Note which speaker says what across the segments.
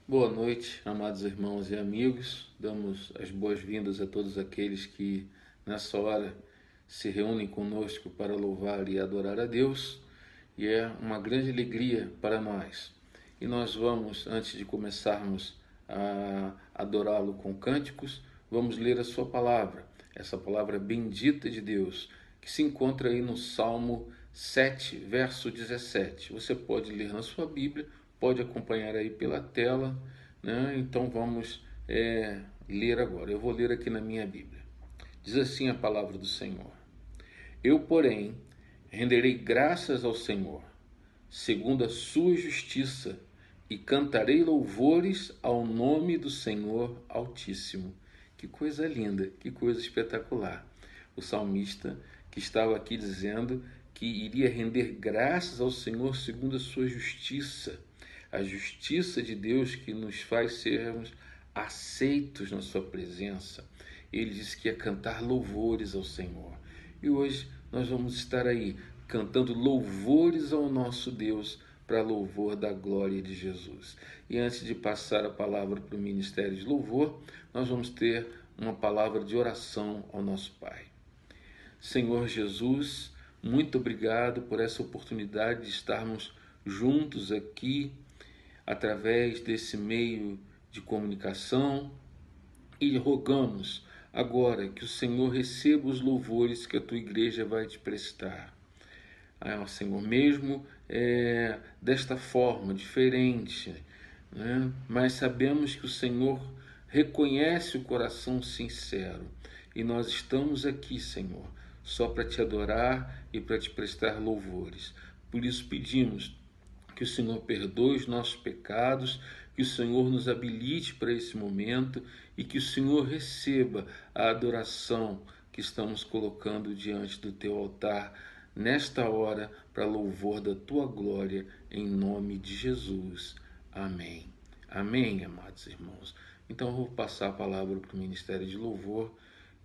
Speaker 1: Boa noite, amados irmãos e amigos. Damos as boas-vindas a todos aqueles que nessa hora se reúnem conosco para louvar e adorar a Deus. E é uma grande alegria para nós. E nós vamos, antes de começarmos a adorá-lo com cânticos, vamos ler a sua palavra, essa palavra bendita de Deus, que se encontra aí no Salmo 7, verso 17. Você pode ler na sua Bíblia, pode acompanhar aí pela tela, né? Então vamos ler agora. Eu vou ler aqui na minha Bíblia. Diz assim a palavra do Senhor: Eu, porém, renderei graças ao Senhor, segundo a sua justiça, e cantarei louvores ao nome do Senhor Altíssimo. Que coisa linda, que coisa espetacular. O salmista que estava aqui dizendo que iria render graças ao Senhor segundo a sua justiça. A justiça de Deus que nos faz sermos aceitos na sua presença. Ele disse que ia cantar louvores ao Senhor. E hoje nós vamos estar aí cantando louvores ao nosso Deus para louvor da glória de Jesus. E antes de passar a palavra para o Ministério de Louvor, nós vamos ter uma palavra de oração ao nosso Pai. Senhor Jesus, muito obrigado por essa oportunidade de estarmos juntos aqui, através desse meio de comunicação, e rogamos agora que o Senhor receba os louvores que a tua igreja vai te prestar. Senhor, mesmo desta forma, diferente, né? Mas sabemos que o Senhor reconhece o coração sincero, e nós estamos aqui, Senhor, só para te adorar e para te prestar louvores. Por isso pedimos que o Senhor perdoe os nossos pecados, que o Senhor nos habilite para esse momento e que o Senhor receba a adoração que estamos colocando diante do teu altar nesta hora para louvor da tua glória, em nome de Jesus. Amém. Amém, amados irmãos. Então eu vou passar a palavra para o Ministério de Louvor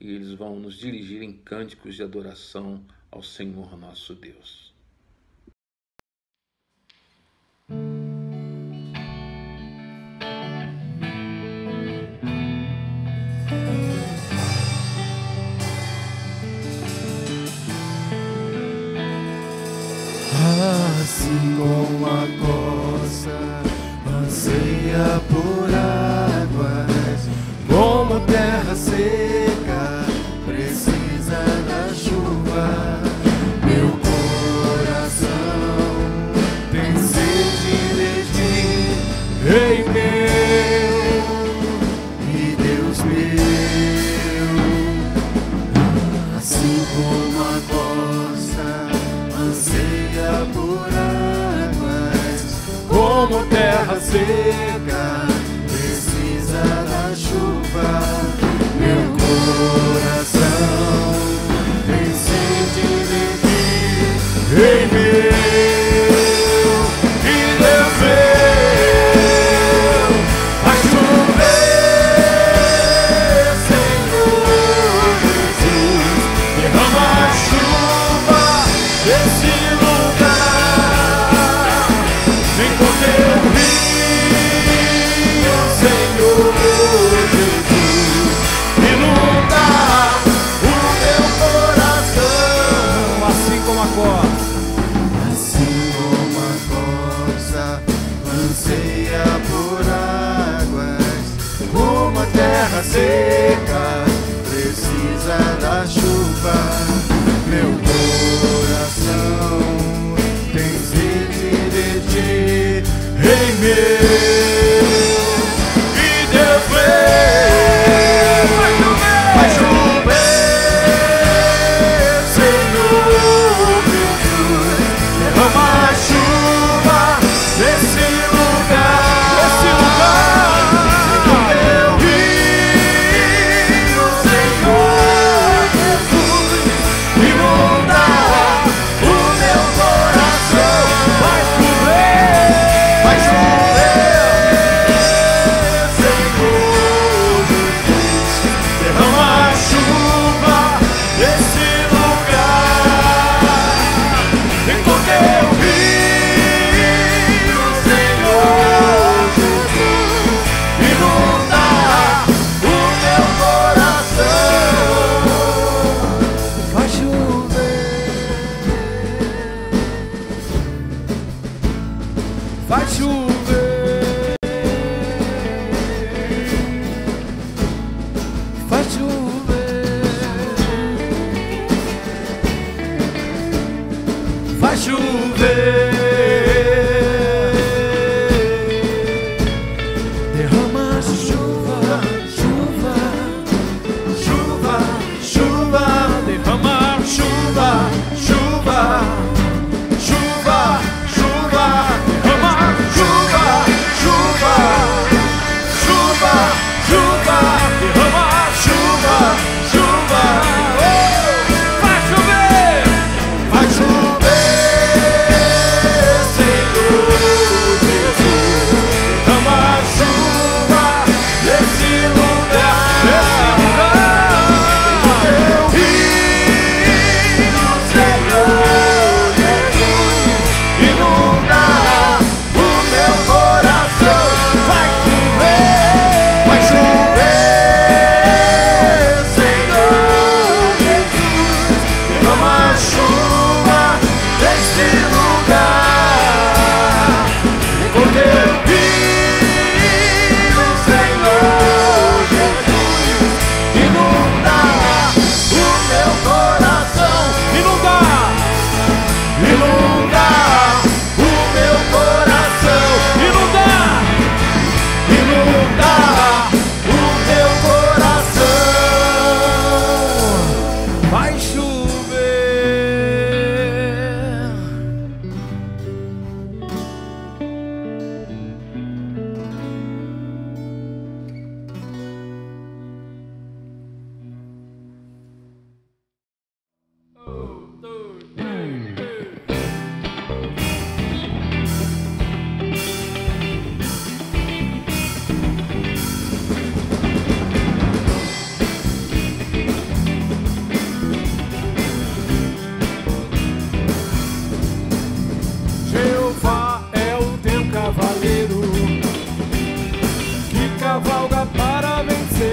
Speaker 1: e eles vão nos dirigir em cânticos de adoração ao Senhor nosso Deus.
Speaker 2: Assim como a costa anseia por águas, como terra seca precisa da chuva, meu coração tem sede de ti, Rei meu e Deus meu. Assim como a costa anseia por águas, como terra seca precisa da chuva, meu coração tem sede de ti, Rei meu e Deus meu. A chover, Senhor Jesus, derrama a chuva desse lugar, vem com teu rio, Senhor Jesus, inunda o meu coração. Assim como a costa anseia por águas, como a terra seca precisa da chuva, meu coração tem sede de ti, Rei meu e Deus meu. Vai chover, Senhor Jesus, derrama a chuva nesse lugar, vem com teu rio, Senhor Jesus, Vai chover, vai chover, vai chover. Derrama chuva, chuva, chuva, chuva. Derrama chuva, chuva, chuva, chuva. Derrama chuva, chuva, chuva, chuva. Derrama chuva, chuva. Oh, vai chover, vai chover, Senhor Jesus. Derrama chuva nesse lugar, nesse lugar. E no Senhor Jesus inunda o meu coração. Vai chover, Senhor Jesus. Derrama chuva nesse lugar. Com teu rio, Senhor Jesus, inunda o meu coração. Inunda, inunda o meu coração. Inunda, inunda o meu coração. Vai chover. Jeová é o teu cavaleiro que cavalga para vencer.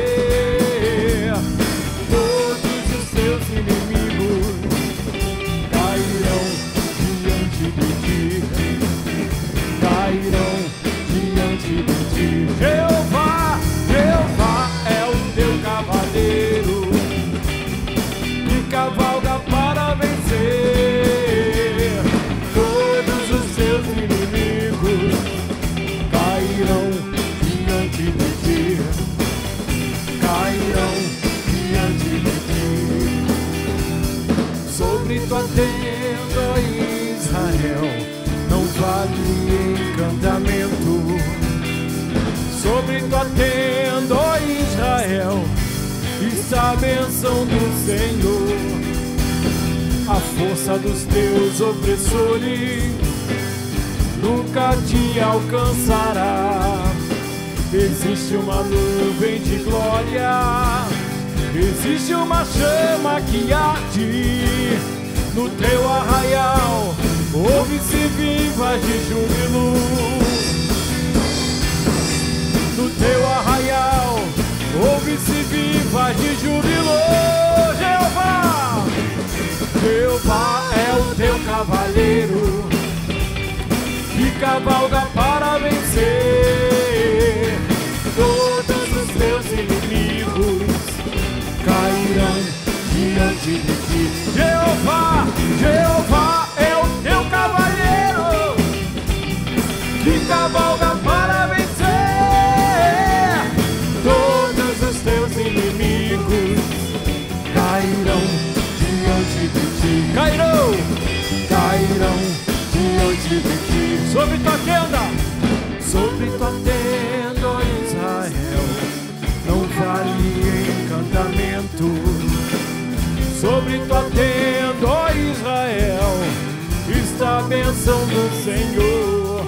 Speaker 2: Todos os teus inimigos cairão diante de ti, cairão diante de ti. Jeová, Jeová é o teu cavaleiro que cavalga para vencer. Todos os seus inimigos cairão diante de ti, cairão diante de ti. Sobre tua tenda, ó Israel, não vale encantamento. Sobre tua tenda, ó Israel, está a bênção do Senhor. A força dos teus opressores nunca te alcançará. Existe uma nuvem de glória, existe uma chama que arde no teu arraial. Ouve-se vivas de júbilo no teu arraial. Ouve-se vivas de júbilo. Jeová, Jeová é o teu cavaleiro que cavalga para vencer. Todos os teus inimigos cairão diante de ti. Jeová, Jeová é o teu cavaleiro que cavalga para vencer. Todos os teus inimigos cairão diante de ti. Cairão, cairão diante de ti. Sobre tua tenda, ó Israel, não vale encantamento. Sobre tua tenda, ó Israel, está a bênção do Senhor.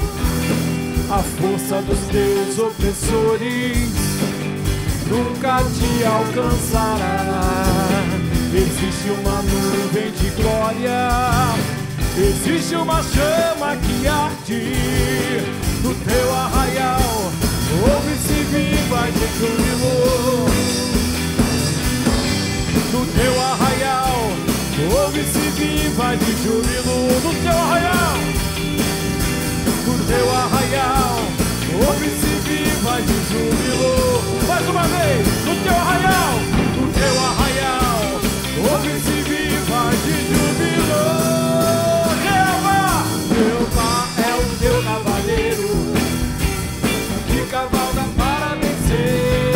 Speaker 2: A força dos teus opressores nunca te alcançará. Existe uma nuvem de glória, existe uma chama que arde no teu arraial. Ouve-se vivas de júbilo no teu arraial. Ouve-se vivas de júbilo no teu arraial. No teu arraial, ouve-se viva de júbilo. Mais uma vez, no teu arraial, ouve-se viva de júbilo. Jeová é o teu cavaleiro, que cavalga para vencer.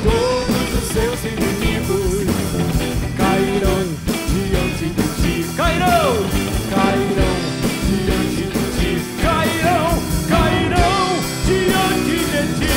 Speaker 2: Todos os seus inimigos cairão diante de ti. Cairão diante de ti. Cairão diante de ti.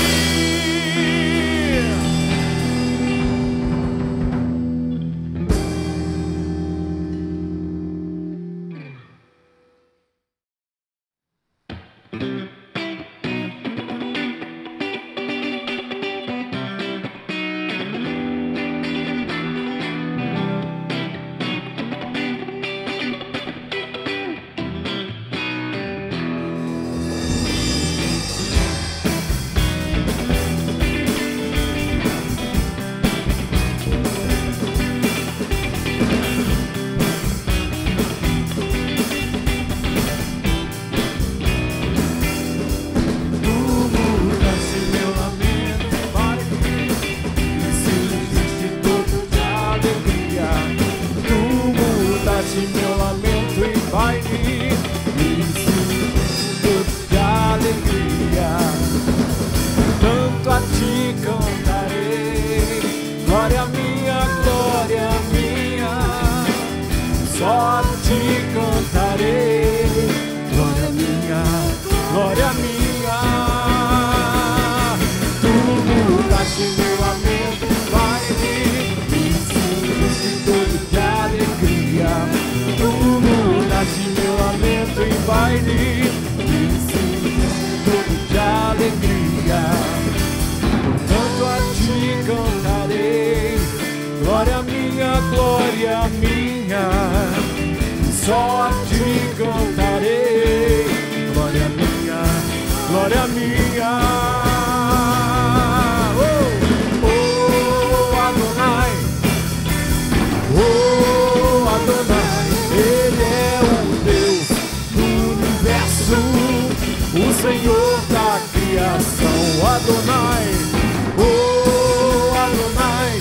Speaker 2: Só a ti cantarei, glória minha, glória minha. Adonai, Adonai, Ele é o Deus do universo, o Senhor da criação. Adonai, Adonai,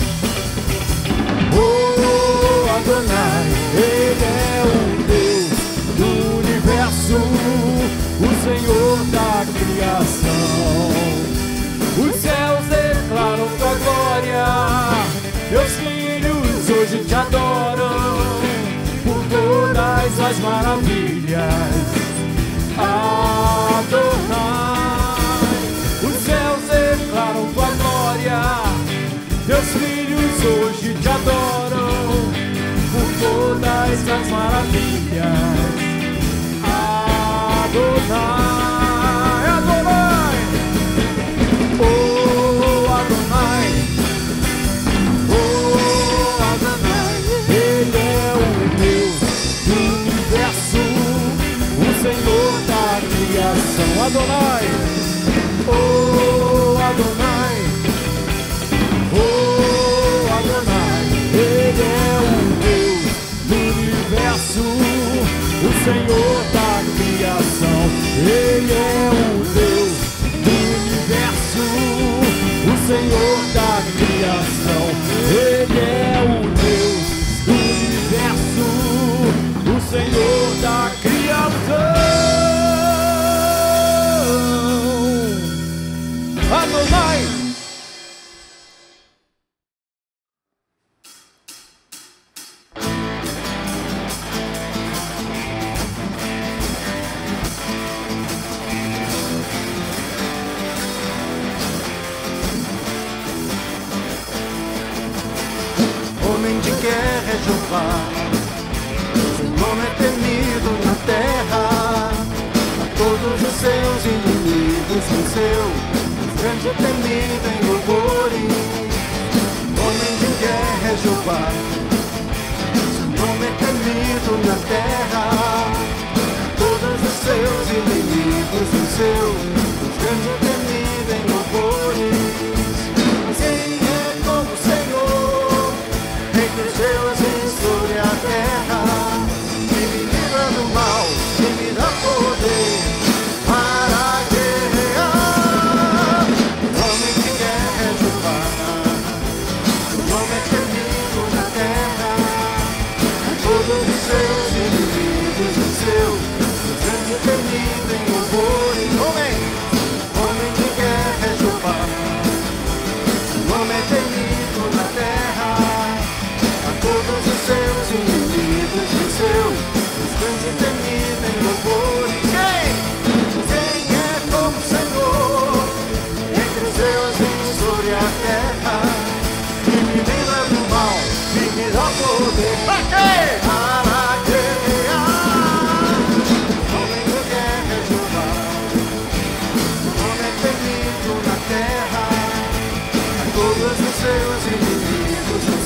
Speaker 2: Adonai, Ele é o Deus do universo, o Senhor da criação. Os céus declaram tua glória, teus filhos hoje te adoram por todas as maravilhas. Adonai, os céus declaram tua glória, teus filhos hoje te adoram por todas as maravilhas. Adonai, Adonai, Adonai, Adonai, Ele é o Deus do universo, o Senhor da criação. Adonai, Adonai, Adonai, Ele é o Deus do universo, o Senhor da criação. Ele é o Deus do universo, o Senhor da criação. Ele é o Deus do universo, o Senhor da criação. Adonai.
Speaker 3: Homem de guerra é Jeová, seu nome é temido na terra. A todos os seus inimigos venceu, grande e temido em louvores. Homem de guerra é Jeová, seu nome é temido na terra. A todos os seus inimigos venceu, grande e temido em louvores. Quem é como o Senhor, entre os céus e sobre a terra, que me livra do mal, que me dá poder.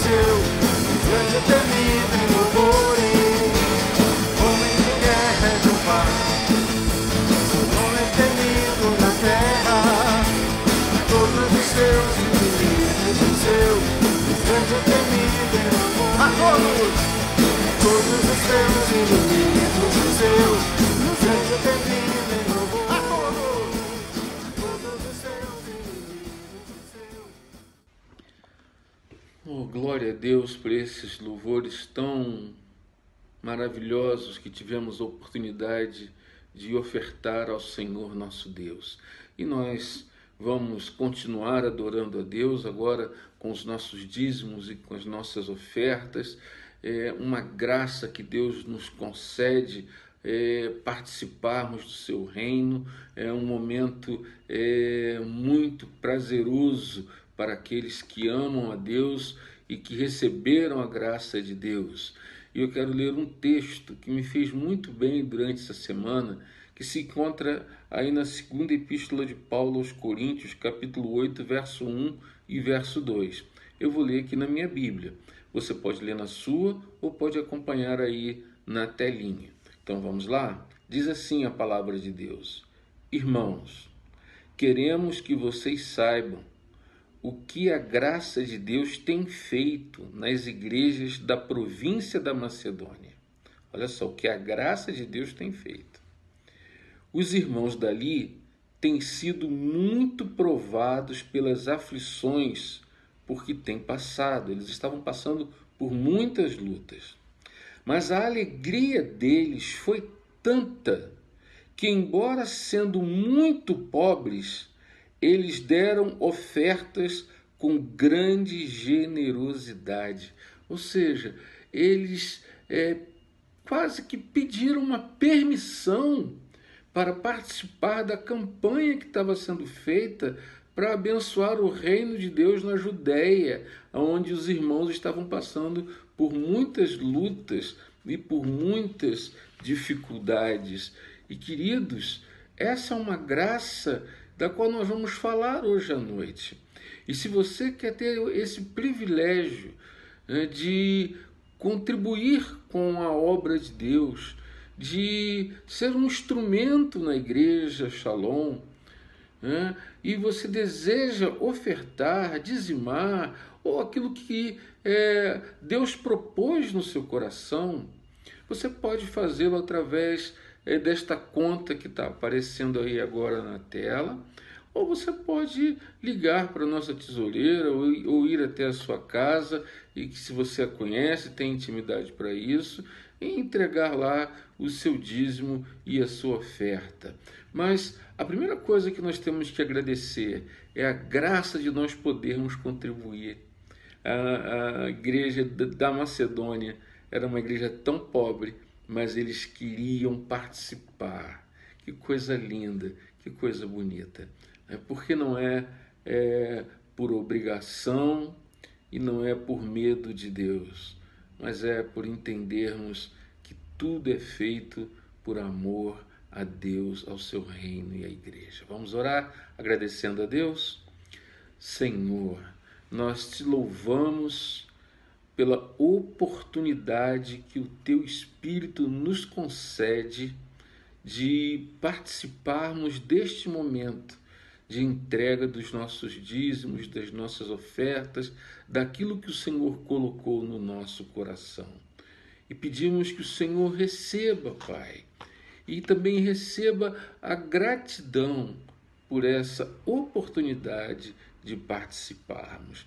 Speaker 3: venceu, grande e temido em louvores. Homem de guerra é Jeová, homem temido na terra. Todos os seus inimigos venceu, grande e temido em louvores. A todos os seus inimigos venceu, grande e temido em louvores. A todos os seus inimigos venceu.
Speaker 1: Oh, glória a Deus por esses louvores tão maravilhosos que tivemos a oportunidade de ofertar ao Senhor nosso Deus. E nós vamos continuar adorando a Deus agora com os nossos dízimos e com as nossas ofertas. É uma graça que Deus nos concede participarmos do seu reino. É um momento muito prazeroso para aqueles que amam a Deus e que receberam a graça de Deus. E eu quero ler um texto que me fez muito bem durante essa semana, que se encontra aí na segunda epístola de Paulo aos Coríntios, capítulo 8, verso 1 e verso 2. Eu vou ler aqui na minha Bíblia. Você pode ler na sua ou pode acompanhar aí na telinha. Então vamos lá? Diz assim a palavra de Deus: Irmãos, queremos que vocês saibam o que a graça de Deus tem feito nas igrejas da província da Macedônia. Olha só o que a graça de Deus tem feito. Os irmãos dali têm sido muito provados pelas aflições porque têm passado. Eles estavam passando por muitas lutas. Mas a alegria deles foi tanta que, embora sendo muito pobres, eles deram ofertas com grande generosidade. Ou seja, eles quase que pediram uma permissão para participar da campanha que estava sendo feita para abençoar o reino de Deus na Judéia, onde os irmãos estavam passando por muitas lutas e por muitas dificuldades. E, queridos, essa é uma graça da qual nós vamos falar hoje à noite. E se você quer ter esse privilégio de contribuir com a obra de Deus, de ser um instrumento na igreja Shalom, e você deseja ofertar, dizimar, ou aquilo que Deus propôs no seu coração, você pode fazê-lo através desta conta que está aparecendo aí agora na tela, ou você pode ligar para a nossa tesoureira ou ir até a sua casa, e que, se você a conhece, tem intimidade para isso, e entregar lá o seu dízimo e a sua oferta. Mas a primeira coisa que nós temos que agradecer é a graça de nós podermos contribuir. A igreja da Macedônia era uma igreja tão pobre, mas eles queriam participar. Que coisa linda, que coisa bonita. Porque não é por obrigação e não é por medo de Deus, mas é por entendermos que tudo é feito por amor a Deus, ao seu reino e à igreja. Vamos orar agradecendo a Deus? Senhor, nós te louvamos pela oportunidade que o teu Espírito nos concede de participarmos deste momento de entrega dos nossos dízimos, das nossas ofertas, daquilo que o Senhor colocou no nosso coração. E pedimos que o Senhor receba, Pai, e também receba a gratidão por essa oportunidade de participarmos.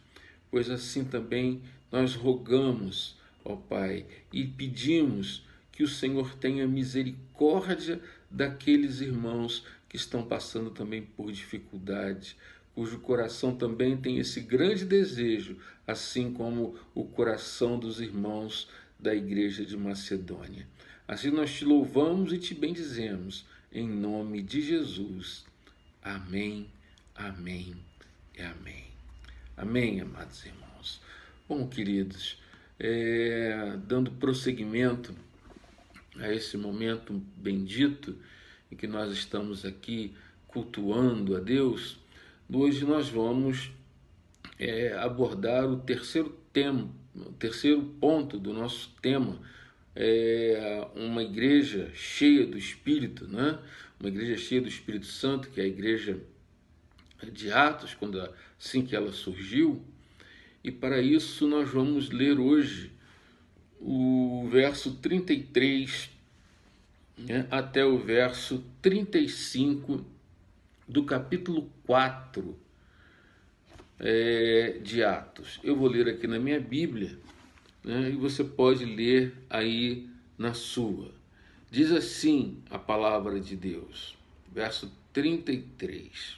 Speaker 1: Pois assim também nós rogamos, ó Pai, e pedimos que o Senhor tenha misericórdia daqueles irmãos que estão passando também por dificuldade, cujo coração também tem esse grande desejo, assim como o coração dos irmãos da igreja de Macedônia. Assim nós te louvamos e te bendizemos, em nome de Jesus. Amém, amém e amém. Amém, amados irmãos. Bom, queridos, dando prosseguimento a esse momento bendito em que nós estamos aqui cultuando a Deus, hoje nós vamos abordar o terceiro o terceiro ponto do nosso tema é uma igreja cheia do Espírito, né? Uma igreja cheia do Espírito Santo, que é a igreja de Atos, assim que ela surgiu. E para isso nós vamos ler hoje o verso 33, né, até o verso 35 do capítulo 4 de Atos. Eu vou ler aqui na minha Bíblia, né, e você pode ler aí na sua. Diz assim a palavra de Deus, verso 33.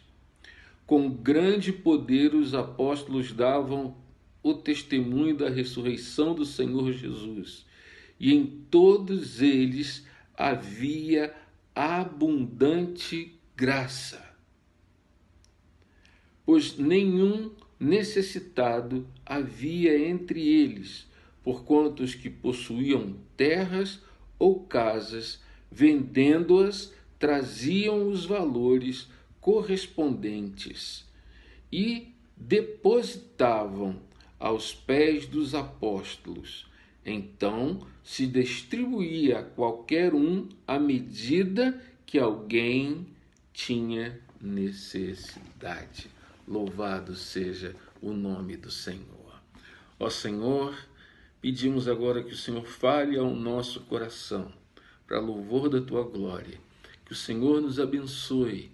Speaker 1: Com grande poder os apóstolos davam o testemunho da ressurreição do Senhor Jesus, e em todos eles havia abundante graça, pois nenhum necessitado havia entre eles, porquanto os que possuíam terras ou casas, vendendo-as, traziam os valores correspondentes e depositavam aos pés dos apóstolos. Então se distribuía a qualquer um à medida que alguém tinha necessidade. Louvado seja o nome do Senhor. Ó Senhor, pedimos agora que o Senhor fale ao nosso coração, para louvor da Tua glória. Que o Senhor nos abençoe,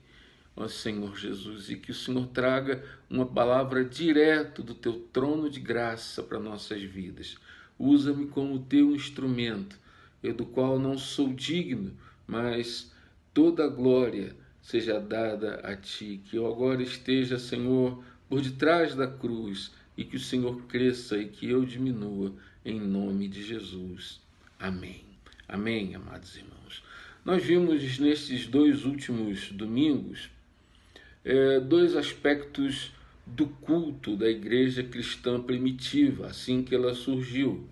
Speaker 1: ó Senhor Jesus, e que o Senhor traga uma palavra direto do Teu trono de graça para nossas vidas. Usa-me como Teu instrumento, eu do qual não sou digno, mas toda a glória seja dada a Ti. Que eu agora esteja, Senhor, por detrás da cruz, e que o Senhor cresça e que eu diminua, em nome de Jesus. Amém. Amém, amados irmãos. Nós vimos nestes 2 últimos domingos dois aspectos do culto da igreja cristã primitiva, assim que ela surgiu.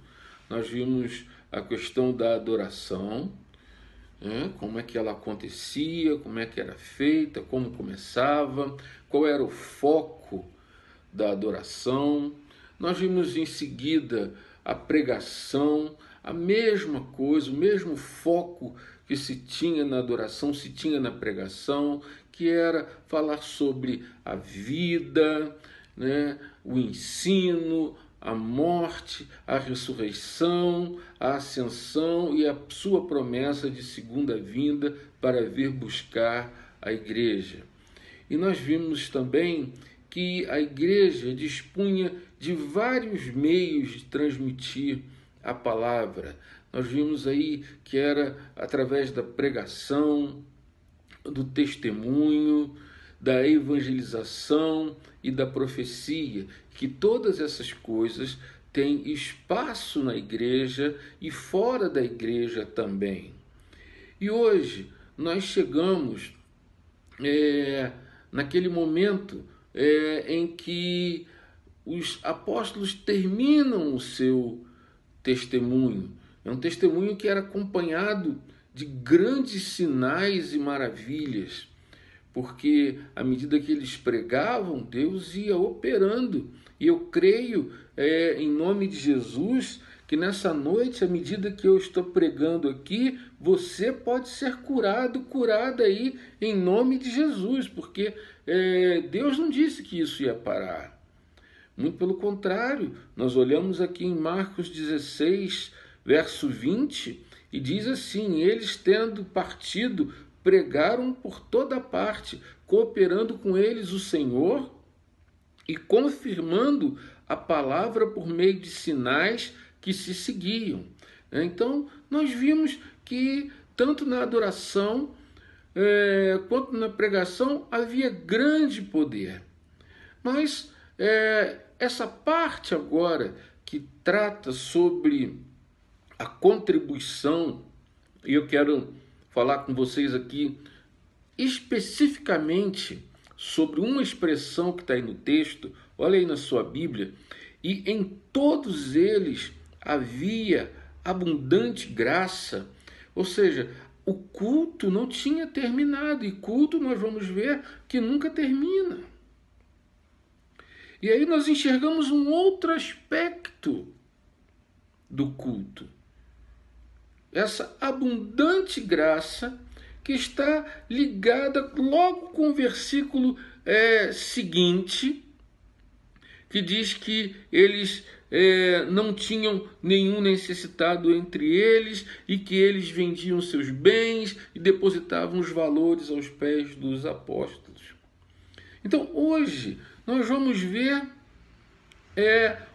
Speaker 1: Nós vimos a questão da adoração, como é que ela acontecia, como é que era feita, como começava, qual era o foco da adoração. Nós vimos em seguida a pregação, a mesma coisa, o mesmo foco que se tinha na adoração, se tinha na pregação, que era falar sobre a vida, né, o ensino, a morte, a ressurreição, a ascensão e a sua promessa de segunda vinda para vir buscar a igreja. E nós vimos também que a igreja dispunha de vários meios de transmitir a palavra. Nós vimos aí que era através da pregação, do testemunho, da evangelização e da profecia, que todas essas coisas têm espaço na igreja e fora da igreja também. E hoje nós chegamos naquele momento em que os apóstolos terminam o seu testemunho. É um testemunho que era acompanhado de grandes sinais e maravilhas, porque à medida que eles pregavam, Deus ia operando. E eu creio, em nome de Jesus, que nessa noite, à medida que eu estou pregando aqui, você pode ser curado, curada aí, em nome de Jesus, porque Deus não disse que isso ia parar. Muito pelo contrário, nós olhamos aqui em Marcos 16, verso 20, e diz assim: eles, tendo partido, pregaram por toda parte, cooperando com eles o Senhor e confirmando a palavra por meio de sinais que se seguiam. Então, nós vimos que tanto na adoração quanto na pregação havia grande poder. Mas essa parte agora que trata sobre a contribuição, e eu quero falar com vocês aqui especificamente sobre uma expressão que está aí no texto. Olha aí na sua Bíblia. E em todos eles havia abundante graça. Ou seja, o culto não tinha terminado. E culto nós vamos ver que nunca termina. E aí nós enxergamos um outro aspecto do culto. Essa abundante graça que está ligada logo com o versículo seguinte, que diz que eles não tinham nenhum necessitado entre eles e que eles vendiam seus bens e depositavam os valores aos pés dos apóstolos. Então, hoje, nós vamos ver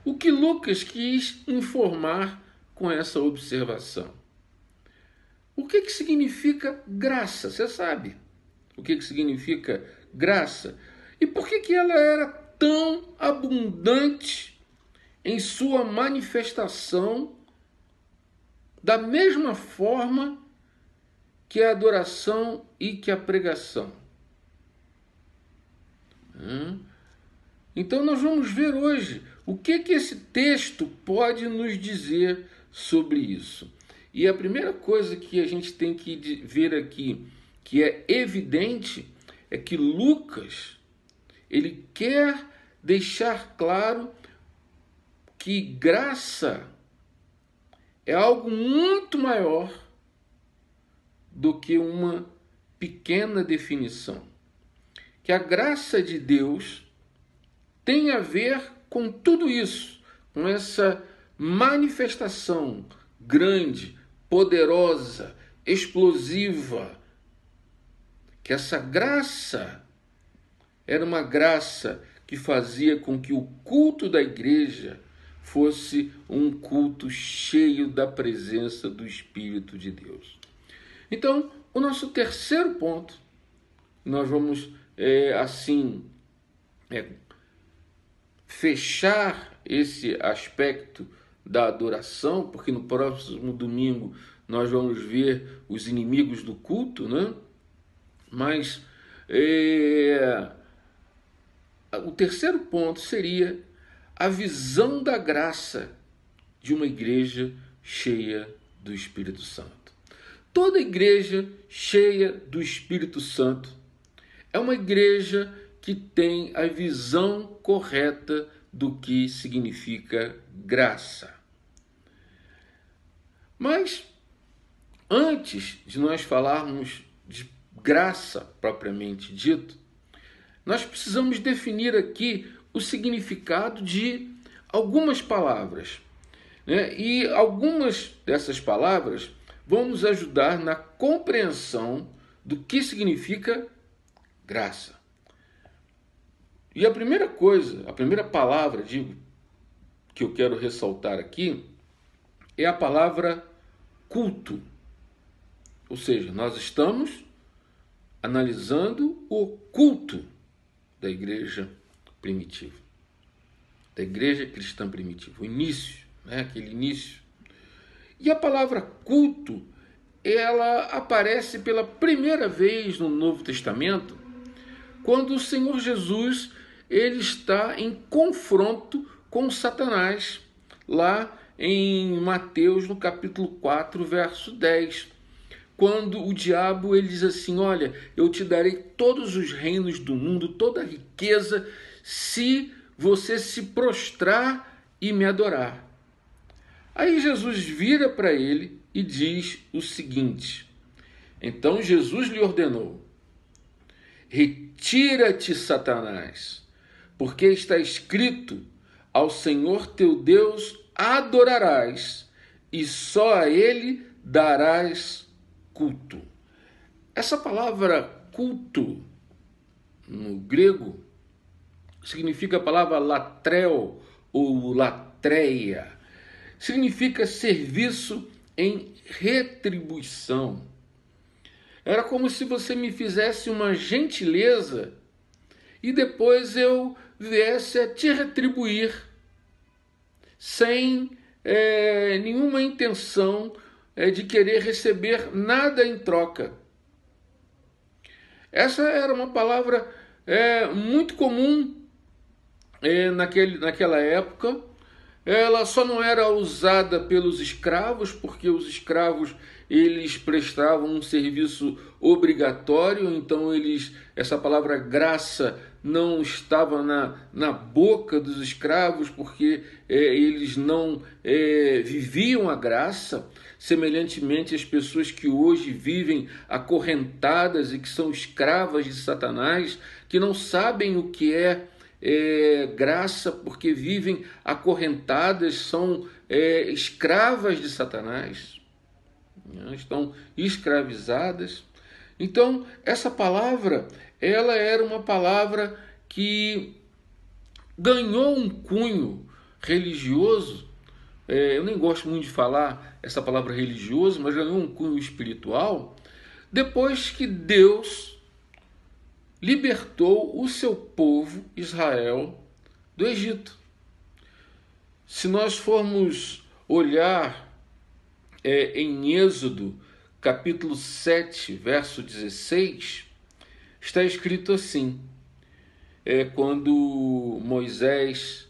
Speaker 1: o que Lucas quis informar com essa observação. O que significa graça? Você sabe o que significa graça? E por que ela era tão abundante em sua manifestação da mesma forma que a adoração e que a pregação? Então nós vamos ver hoje o que esse texto pode nos dizer sobre isso. E a primeira coisa que a gente tem que ver aqui, que é evidente, é que Lucas, ele quer deixar claro que graça é algo muito maior do que uma pequena definição. Que a graça de Deus tem a ver com tudo isso, com essa manifestação grande, poderosa, explosiva. Que essa graça era uma graça que fazia com que o culto da igreja fosse um culto cheio da presença do Espírito de Deus. Então, o nosso terceiro ponto, nós vamos fechar esse aspecto da adoração, porque no próximo domingo nós vamos ver os inimigos do culto, né? Mas o terceiro ponto seria a visão da graça de uma igreja cheia do Espírito Santo. Toda igreja cheia do Espírito Santo é uma igreja que tem a visão correta do que significa graça. Mas, antes de nós falarmos de graça propriamente dito, nós precisamos definir aqui o significado de algumas palavras, né? E algumas dessas palavras vão nos ajudar na compreensão do que significa graça. E a primeira palavra, que eu quero ressaltar aqui, é a palavra culto. Ou seja, nós estamos analisando o culto da igreja primitiva, da igreja cristã primitiva, o início, né? Aquele início. E a palavra culto, ela aparece pela primeira vez no Novo Testamento, quando o Senhor Jesus ele está em confronto com Satanás, lá em Mateus, no capítulo 4, verso 10, quando o diabo ele diz assim: olha, eu te darei todos os reinos do mundo, toda a riqueza, se você se prostrar e me adorar. Aí Jesus vira para ele e diz o seguinte: então Jesus lhe ordenou: retira-te, Satanás, porque está escrito: ao Senhor teu Deus adorarás e só a ele darás culto. Essa palavra culto, no grego, significa a palavra latreo ou latreia. Significa serviço em retribuição. Era como se você me fizesse uma gentileza e depois eu viesse a te retribuir sem nenhuma intenção de querer receber nada em troca. Essa era uma palavra muito comum naquela época. Ela só não era usada pelos escravos, porque os escravos eles prestavam um serviço obrigatório, então essa palavra graça não estava na boca dos escravos, porque eles não viviam a graça. Semelhantemente, as pessoas que hoje vivem acorrentadas e que são escravas de Satanás, que não sabem o que é graça, porque vivem acorrentadas, são escravas de Satanás, estão escravizadas. Então, essa palavra, ela era uma palavra que ganhou um cunho religioso. Eu nem gosto muito de falar essa palavra religioso, mas ganhou um cunho espiritual depois que Deus libertou o seu povo, Israel, do Egito. Se nós formos olhar em Êxodo, capítulo 7, verso 16, está escrito assim, quando Moisés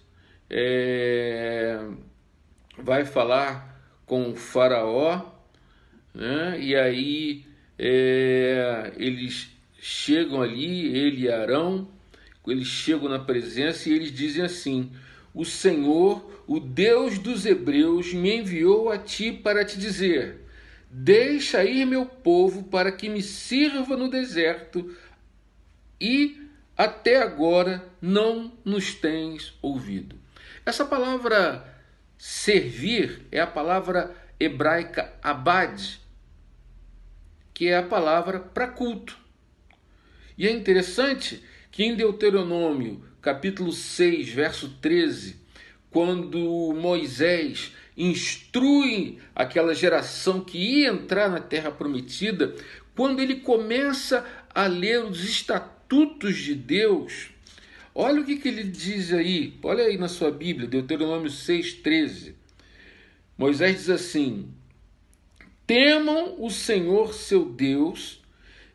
Speaker 1: vai falar com o faraó, né? E aí eles chegam ali, ele e Arão, eles chegam na presença e eles dizem assim: o Senhor, o Deus dos hebreus, me enviou a ti para te dizer: deixa ir meu povo para que me sirva no deserto, e até agora não nos tens ouvido. Essa palavra servir é a palavra hebraica abad, que é a palavra para culto. E é interessante que em Deuteronômio, capítulo 6, verso 13, quando Moisés instrui aquela geração que ia entrar na terra prometida, quando ele começa a ler os estatutos de Deus, olha o que ele diz aí, olha aí na sua Bíblia, Deuteronômio 6, 13. Moisés diz assim: temam o Senhor seu Deus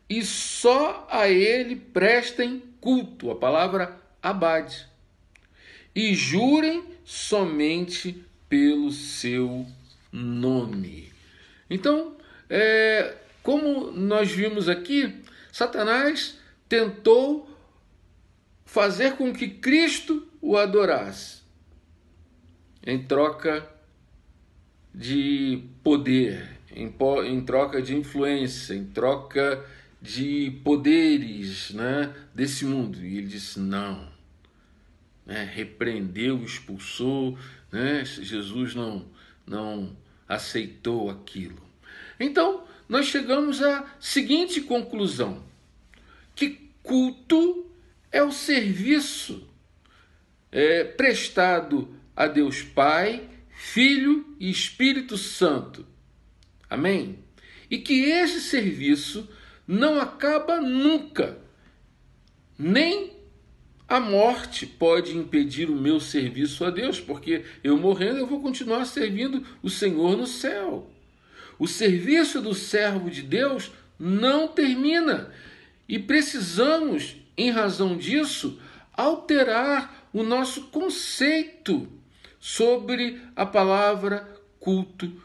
Speaker 1: e só a ele prestem culto, a palavra abade, e jurem somente pelo seu nome. Então, como nós vimos aqui, Satanás tentou fazer com que Cristo o adorasse, em troca de poder, em troca de influência, em troca de poderes, né, desse mundo. E ele disse não, né, repreendeu, expulsou, né, Jesus não aceitou aquilo. Então, nós chegamos à seguinte conclusão: que culto é o serviço prestado a Deus Pai, Filho e Espírito Santo. Amém? E que esse serviço não acaba nunca. Nem a morte pode impedir o meu serviço a Deus, porque eu morrendo eu vou continuar servindo o Senhor no céu. O serviço do servo de Deus não termina. E precisamos, em razão disso, alterar o nosso conceito sobre a palavra culto.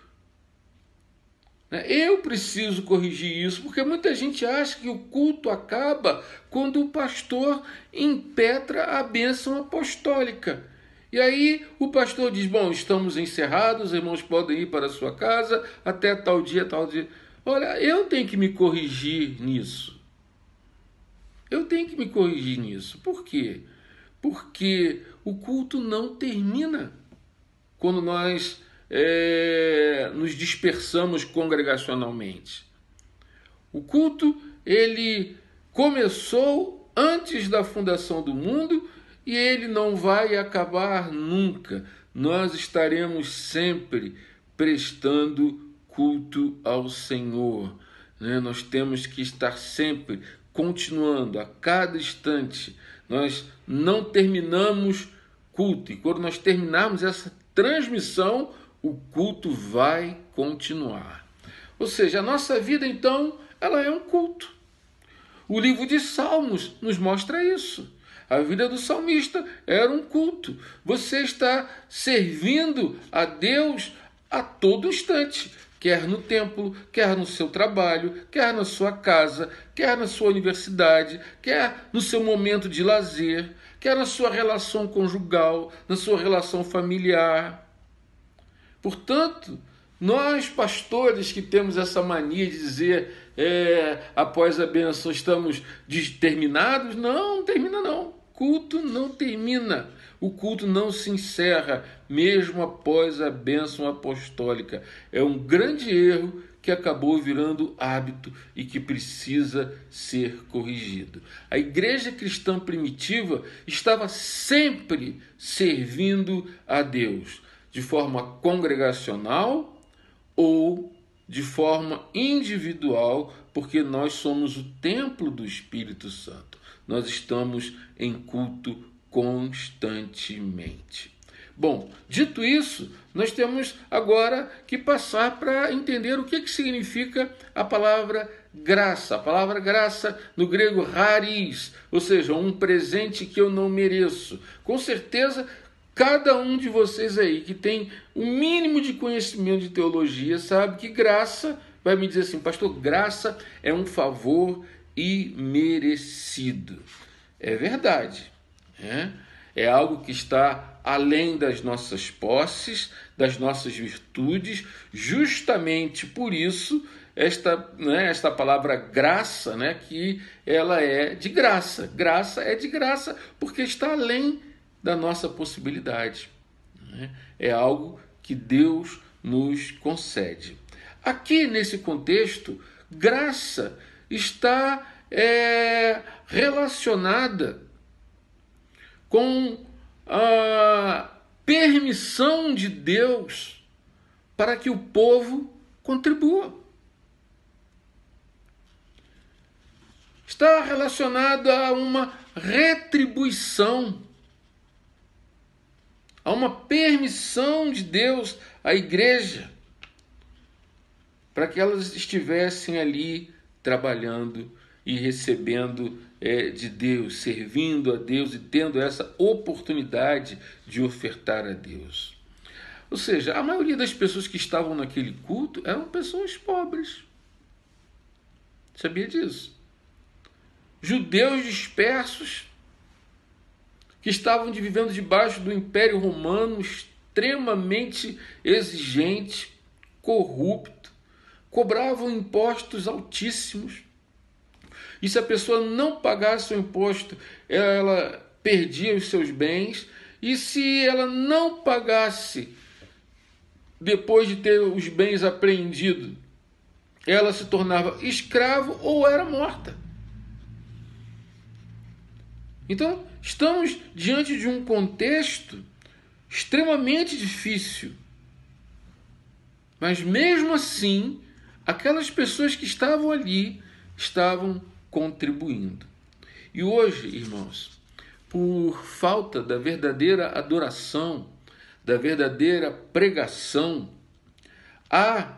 Speaker 1: Eu preciso corrigir isso, porque muita gente acha que o culto acaba quando o pastor impetra a bênção apostólica. E aí o pastor diz: bom, estamos encerrados, os irmãos podem ir para a sua casa até tal dia, tal dia. Olha, eu tenho que me corrigir nisso. Eu tenho que me corrigir nisso. Por quê? Porque o culto não termina quando nós nos dispersamos congregacionalmente. O culto, ele começou antes da fundação do mundo e ele não vai acabar nunca. Nós estaremos sempre prestando culto ao Senhor, né? Nós temos que estar sempre continuando, a cada instante. Nós não terminamos culto, e quando nós terminarmos essa transmissão, o culto vai continuar. Ou seja, a nossa vida, então, ela é um culto. O livro de Salmos nos mostra isso. A vida do salmista era um culto. Você está servindo a Deus a todo instante. quer no templo, quer no seu trabalho, quer na sua casa, quer na sua universidade, quer no seu momento de lazer, quer na sua relação conjugal, na sua relação familiar. Portanto, nós pastores que temos essa mania de dizer após a bênção estamos terminados, não termina não. Culto não termina. O culto não se encerra, mesmo após a bênção apostólica. É um grande erro que acabou virando hábito e que precisa ser corrigido. A igreja cristã primitiva estava sempre servindo a Deus, de forma congregacional ou de forma individual, porque nós somos o templo do Espírito Santo. Nós estamos em culto constantemente. Bom, dito isso, nós temos agora que passar para entender o que significa a palavra graça. A palavra graça no grego charis, ou seja, um presente que eu não mereço. Com certeza, cada um de vocês aí que tem um mínimo de conhecimento de teologia sabe que graça, vai me dizer assim, pastor, graça é um favor imerecido. É verdade, né? É algo que está além das nossas posses, das nossas virtudes. Justamente por isso, esta palavra graça, que ela é de graça. Graça é de graça porque está além da nossa possibilidade. É algo que Deus nos concede. Aqui, nesse contexto, graça está relacionada com a permissão de Deus para que o povo contribua. Está relacionada a uma retribuição, a uma permissão de Deus à igreja para que elas estivessem ali trabalhando e recebendo de Deus, servindo a Deus e tendo essa oportunidade de ofertar a Deus. Ou seja, a maioria das pessoas que estavam naquele culto eram pessoas pobres. Sabia disso? Judeus dispersos que estavam vivendo debaixo do Império Romano extremamente exigente, corrupto, cobravam impostos altíssimos. E se a pessoa não pagasse o imposto, ela perdia os seus bens. E se ela não pagasse, depois de ter os bens apreendidos, ela se tornava escravo ou era morta. Então, estamos diante de um contexto extremamente difícil. Mas mesmo assim, aquelas pessoas que estavam ali estavam contribuindo. E hoje, irmãos, por falta da verdadeira adoração, da verdadeira pregação, há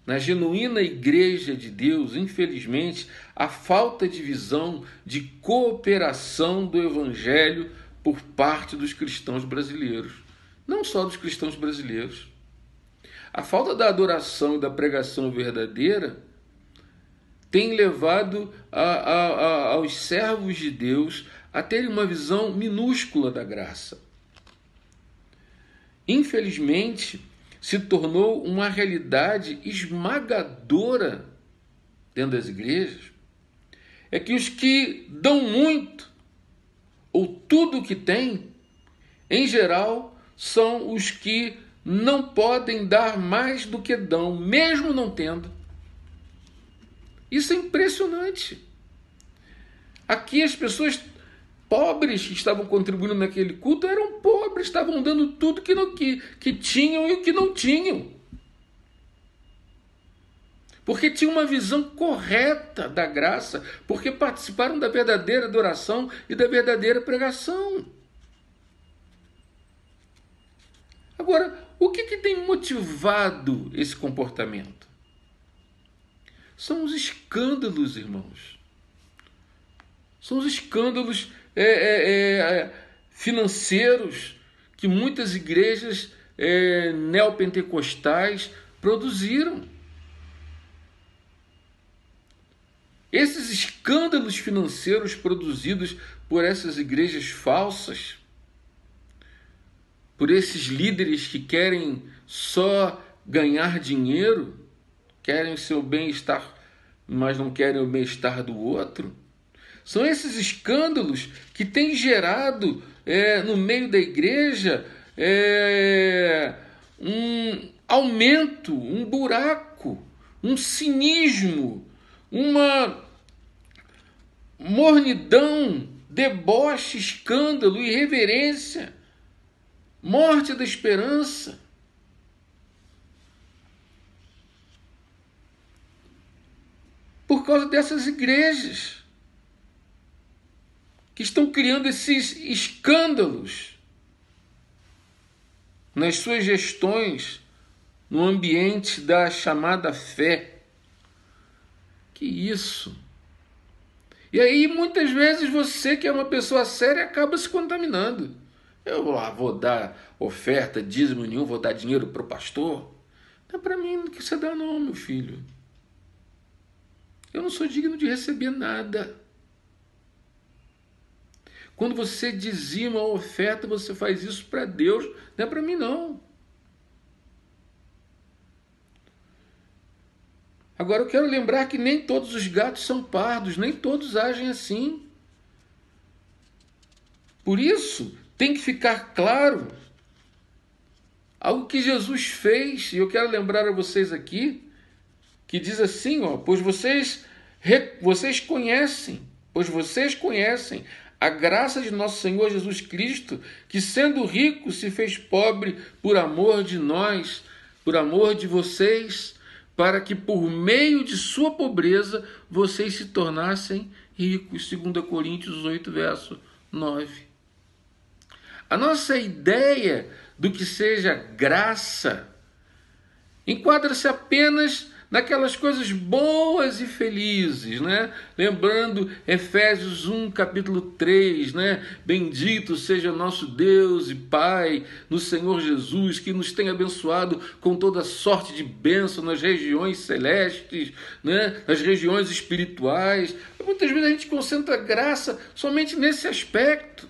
Speaker 1: na genuína igreja de Deus, infelizmente, a falta de visão de cooperação do evangelho por parte dos cristãos brasileiros. Não só dos cristãos brasileiros. A falta da adoração e da pregação verdadeira tem levado aos servos de Deus a terem uma visão minúscula da graça. Infelizmente, se tornou uma realidade esmagadora dentro das igrejas, é que os que dão muito, ou tudo o que têm, em geral, são os que não podem dar mais do que dão, mesmo não tendo. Isso é impressionante. Aqui as pessoas pobres que estavam contribuindo naquele culto eram pobres, estavam dando tudo que tinham e o que não tinham. Porque tinham uma visão correta da graça, porque participaram da verdadeira adoração e da verdadeira pregação. Agora, o que tem motivado esse comportamento? São os escândalos, irmãos. São os escândalos financeiros que muitas igrejas neopentecostais produziram. esses escândalos financeiros produzidos por essas igrejas falsas, por esses líderes que querem só ganhar dinheiro, querem o seu bem-estar, mas não querem o bem-estar do outro, são esses escândalos que têm gerado no meio da igreja um aumento, um buraco, um cinismo, uma mornidão, deboche, escândalo, irreverência, morte da esperança. Por causa dessas igrejas que estão criando esses escândalos nas suas gestões, no ambiente da chamada fé. Que isso? E aí, muitas vezes, você que é uma pessoa séria acaba se contaminando. Eu vou dar oferta, dízimo nenhum, vou dar dinheiro para o pastor. Não é para mim que você dá não, meu filho. Eu não sou digno de receber nada. Quando você dizima a oferta, você faz isso para Deus, não é para mim não. Agora eu quero lembrar que nem todos os gatos são pardos, nem todos agem assim. Por isso, tem que ficar claro algo que Jesus fez, e eu quero lembrar a vocês aqui, que diz assim, pois vocês conhecem a graça de nosso Senhor Jesus Cristo, que sendo rico se fez pobre por amor de nós, por amor de vocês, para que por meio de sua pobreza vocês se tornassem ricos. 2 Coríntios 8, verso 9. A nossa ideia do que seja graça enquadra-se apenas naquelas coisas boas e felizes, né? Lembrando Efésios 1, capítulo 3, né? Bendito seja nosso Deus e Pai no Senhor Jesus, que nos tem abençoado com toda sorte de bênção nas regiões celestes, né? Nas regiões espirituais. Muitas vezes a gente concentra graça somente nesse aspecto.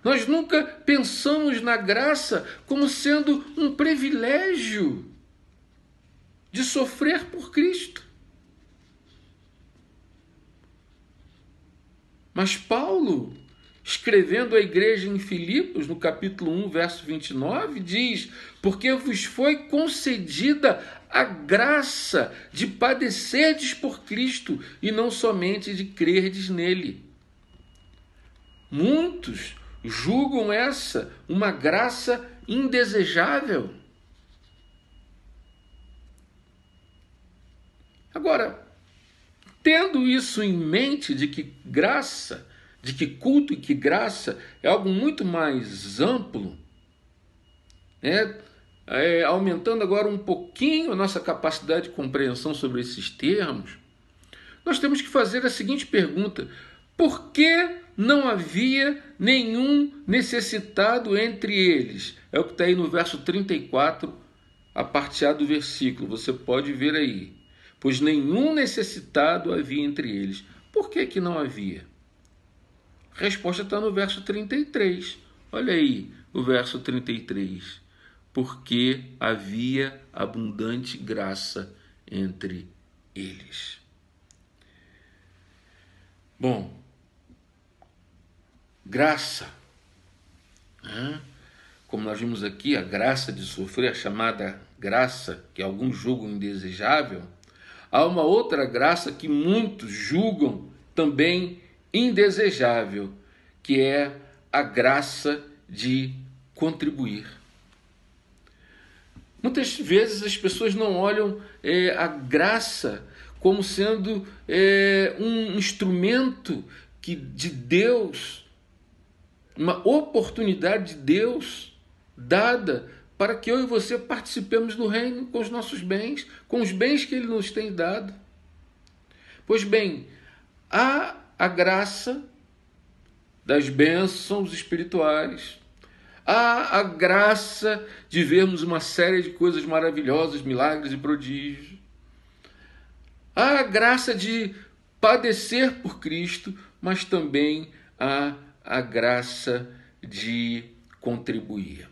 Speaker 1: Nós nunca pensamos na graça como sendo um privilégio de sofrer por Cristo. Mas Paulo, escrevendo à igreja em Filipos, no capítulo 1, verso 29, diz: porque vos foi concedida a graça de padecerdes por Cristo, e não somente de crerdes nele. Muitos julgam essa uma graça indesejável. Agora, tendo isso em mente, de que graça, de que culto e que graça é algo muito mais amplo, aumentando agora um pouquinho a nossa capacidade de compreensão sobre esses termos, nós temos que fazer a seguinte pergunta: por que não havia nenhum necessitado entre eles? É o que está aí no verso 34, a parte A do versículo, você pode ver aí. Pois nenhum necessitado havia entre eles. Por que não havia? A resposta está no verso 33. Olha aí o verso 33. Porque havia abundante graça entre eles. Bom, graça. Como nós vimos aqui, a graça de sofrer, a chamada graça, que alguns julgam indesejável. Há uma outra graça que muitos julgam também indesejável, que é a graça de contribuir. Muitas vezes as pessoas não olham a graça como sendo um instrumento de Deus, uma oportunidade de Deus dada para que eu e você participemos do reino com os nossos bens, com os bens que Ele nos tem dado. Pois bem, há a graça das bênçãos espirituais, há a graça de vermos uma série de coisas maravilhosas, milagres e prodígios, há a graça de padecer por Cristo, mas também há a graça de contribuir.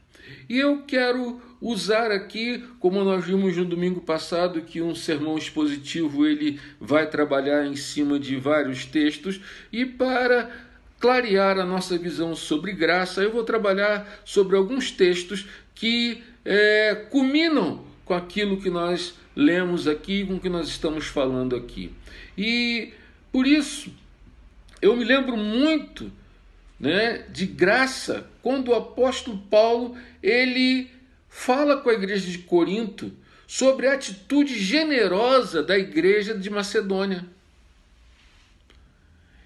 Speaker 1: E eu quero usar aqui, como nós vimos no domingo passado, que um sermão expositivo ele vai trabalhar em cima de vários textos, e para clarear a nossa visão sobre graça, eu vou trabalhar sobre alguns textos que culminam com aquilo que nós lemos aqui, com o que nós estamos falando aqui. E por isso, eu me lembro muito, de graça, quando o apóstolo Paulo ele fala com a igreja de Corinto sobre a atitude generosa da igreja de Macedônia.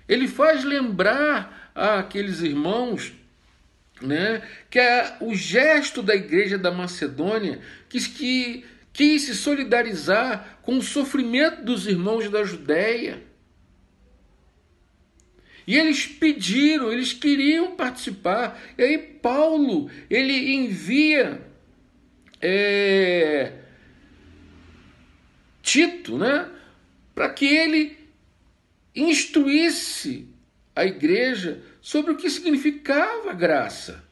Speaker 1: Ele faz lembrar àqueles irmãos, que o gesto da igreja da Macedônia que quis se solidarizar com o sofrimento dos irmãos da Judéia. E eles pediram, eles queriam participar. E aí Paulo, ele envia Tito, para que ele instruísse a igreja sobre o que significava graça.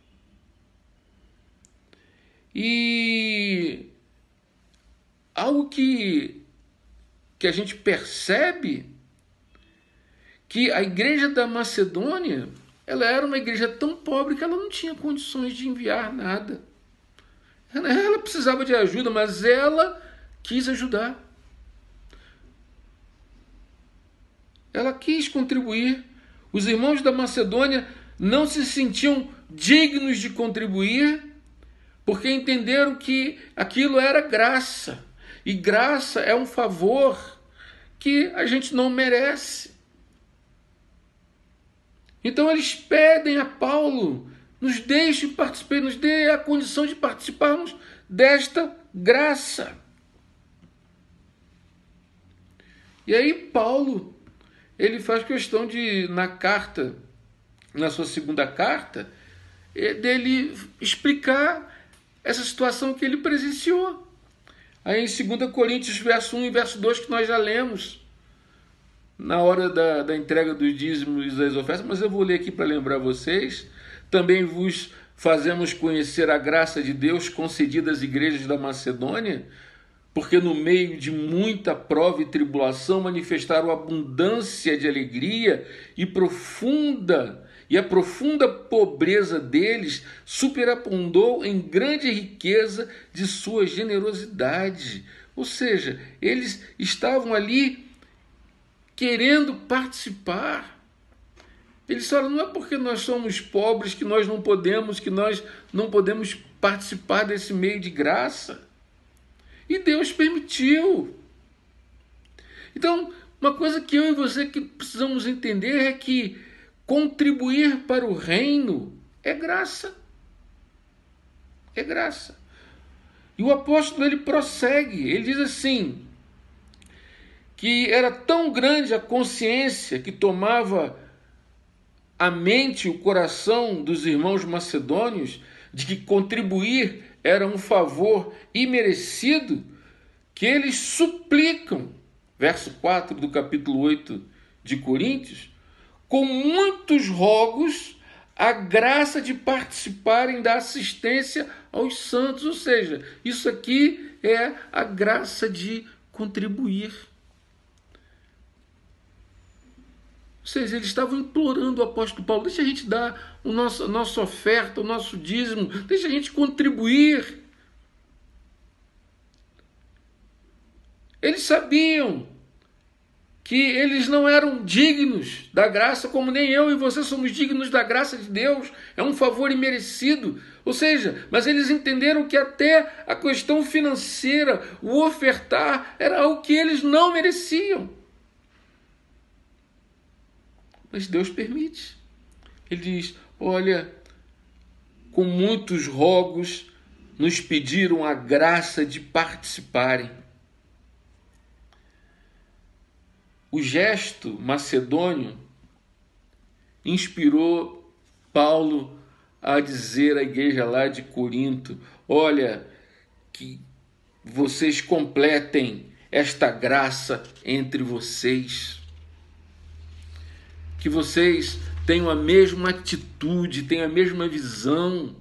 Speaker 1: E algo que a gente percebe, que a igreja da Macedônia, ela era uma igreja tão pobre que ela não tinha condições de enviar nada. Ela precisava de ajuda, mas ela quis ajudar. Ela quis contribuir. Os irmãos da Macedônia não se sentiam dignos de contribuir, porque entenderam que aquilo era graça. E graça é um favor que a gente não merece. Então eles pedem a Paulo, nos deixe participar, nos dê a condição de participarmos desta graça. E aí Paulo, ele faz questão de, na sua segunda carta, dele explicar essa situação que ele presenciou. Aí em 2 Coríntios, verso 1 e verso 2, que nós já lemos, na hora da entrega dos dízimos e das ofertas, mas eu vou ler aqui para lembrar vocês. Também vos fazemos conhecer a graça de Deus concedida às igrejas da Macedônia, porque no meio de muita prova e tribulação manifestaram abundância de alegria e a profunda pobreza deles superabundou em grande riqueza de sua generosidade. Ou seja, eles estavam ali querendo participar. Eles falam, não é porque nós somos pobres que nós não podemos participar desse meio de graça. E Deus permitiu. Então, uma coisa que eu e você que precisamos entender é que contribuir para o reino é graça. É graça. E o apóstolo ele prossegue, ele diz assim, que era tão grande a consciência que tomava a mente e o coração dos irmãos macedônios de que contribuir era um favor imerecido, que eles suplicam, verso 4 do capítulo 8 de Coríntios, com muitos rogos, a graça de participarem da assistência aos santos. Ou seja, isso aqui é a graça de contribuir. Ou seja, eles estavam implorando o apóstolo Paulo, deixa a gente dar a nossa oferta, o nosso dízimo, deixa a gente contribuir. Eles sabiam que eles não eram dignos da graça, como nem eu e você somos dignos da graça de Deus, é um favor imerecido. Ou seja, mas eles entenderam que até a questão financeira, o ofertar, era algo que eles não mereciam. Mas Deus permite. Ele diz, olha, com muitos rogos nos pediram a graça de participarem. O gesto macedônio inspirou Paulo a dizer à igreja lá de Corinto, olha, que vocês completem esta graça entre vocês. que vocês tenham a mesma atitude, tenham a mesma visão.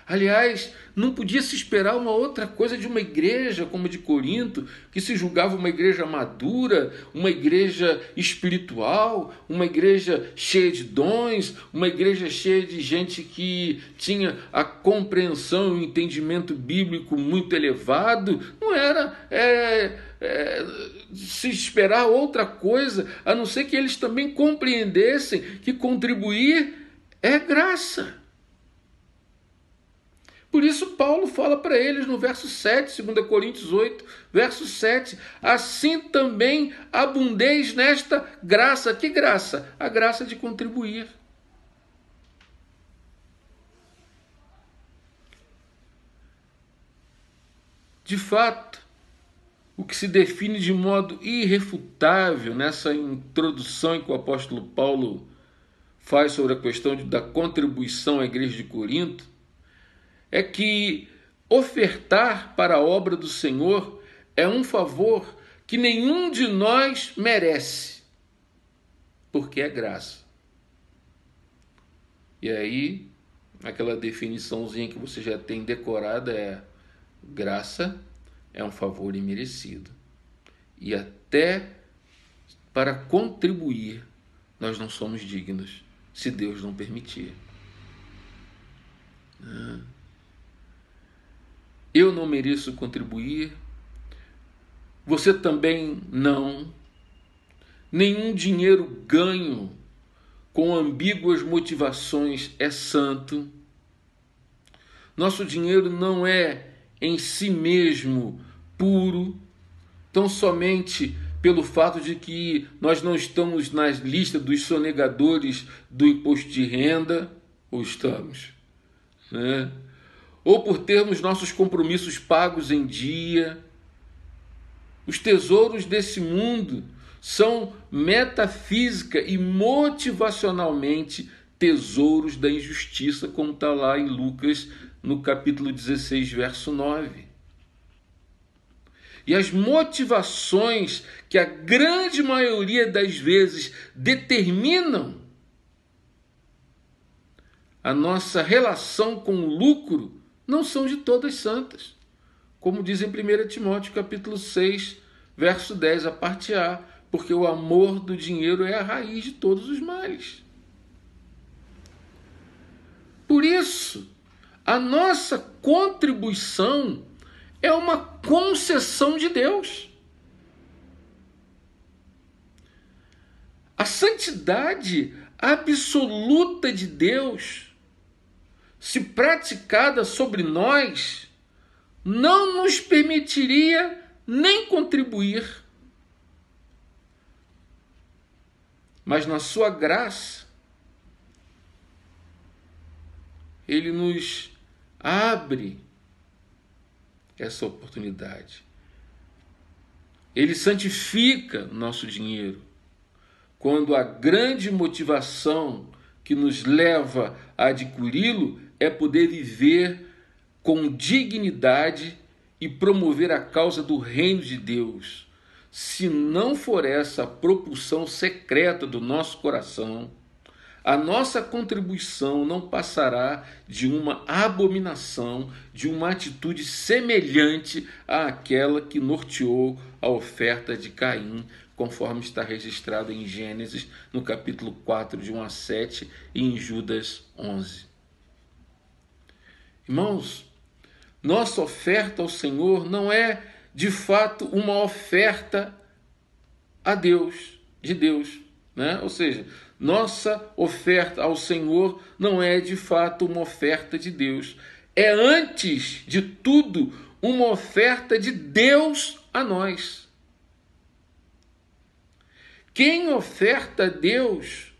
Speaker 1: Aliás, não podia se esperar uma outra coisa de uma igreja como a de Corinto, que se julgava uma igreja madura, uma igreja espiritual, uma igreja cheia de dons, uma igreja cheia de gente que tinha a compreensão e o entendimento bíblico muito elevado. Não era se esperar outra coisa, a não ser que eles também compreendessem que contribuir é graça. Por isso Paulo fala para eles no verso 7, 2 Coríntios 8, verso 7, assim também abundeis nesta graça. Que graça? A graça de contribuir. De fato, o que se define de modo irrefutável nessa introdução que o apóstolo Paulo faz sobre a questão da contribuição à igreja de Corinto, é que ofertar para a obra do Senhor é um favor que nenhum de nós merece, porque é graça. E aí, aquela definiçãozinha que você já tem decorada é: graça é um favor imerecido. E até para contribuir, nós não somos dignos, se Deus não permitir. Eu não mereço contribuir, você também não. Nenhum dinheiro ganho com ambíguas motivações é santo. Nosso dinheiro não é em si mesmo puro, tão somente pelo fato de que nós não estamos na lista dos sonegadores do imposto de renda, ou estamos, né? Ou por termos nossos compromissos pagos em dia. Os tesouros desse mundo são metafísica e motivacionalmente tesouros da injustiça, como está lá em Lucas, no capítulo 16, verso 9. E as motivações que a grande maioria das vezes determinam a nossa relação com o lucro não são de todas santas. Como diz em 1 Timóteo capítulo 6, verso 10, a parte A, porque o amor do dinheiro é a raiz de todos os males. Por isso, a nossa contribuição é uma concessão de Deus. A santidade absoluta de Deus, se praticada sobre nós, não nos permitiria nem contribuir. Mas na sua graça, Ele nos abre essa oportunidade. Ele santifica nosso dinheiro, quando a grande motivação que nos leva a adquiri-lo é poder viver com dignidade e promover a causa do reino de Deus. Se não for essa a propulsão secreta do nosso coração, a nossa contribuição não passará de uma abominação, de uma atitude semelhante àquela que norteou a oferta de Caim, conforme está registrado em Gênesis, no capítulo 4, de 1 a 7, e em Judas 11. Irmãos, nossa oferta ao Senhor não é, de fato, uma oferta a Deus, de Deus, né? Ou seja, nossa oferta ao Senhor não é, de fato, uma oferta de Deus. É, antes de tudo, uma oferta de Deus a nós. Quem oferta a Deus,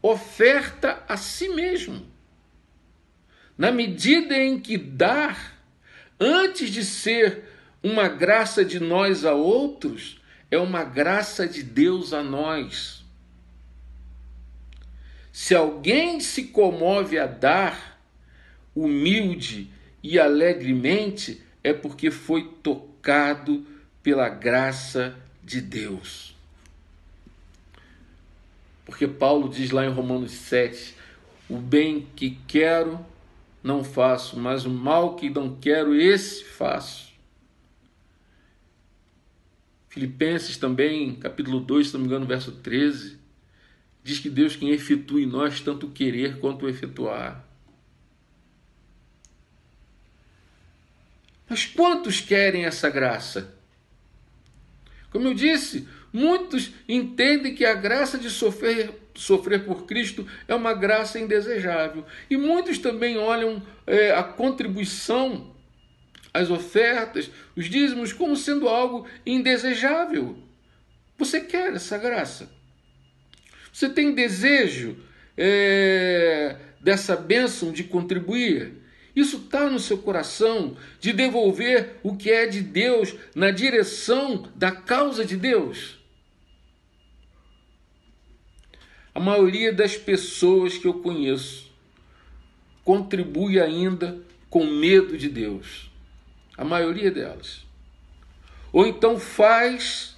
Speaker 1: oferta a si mesmo. Na medida em que dar, antes de ser uma graça de nós a outros, é uma graça de Deus a nós. Se alguém se comove a dar, humilde e alegremente, é porque foi tocado pela graça de Deus. Porque Paulo diz lá em Romanos 7, o bem que quero não faço, mas o mal que não quero, esse faço. Filipenses também, capítulo 2, se não me engano, verso 13, diz que Deus quem efetua em nós tanto o querer quanto o efetuar. Mas quantos querem essa graça? Como eu disse, muitos entendem que a graça de sofrer por Cristo é uma graça indesejável. E muitos também olham a contribuição, as ofertas, os dízimos como sendo algo indesejável. Você quer essa graça? Você tem desejo dessa bênção de contribuir? Isso está no seu coração, de devolver o que é de Deus na direção da causa de Deus? A maioria das pessoas que eu conheço contribui ainda com medo de Deus. A maioria delas. Ou então faz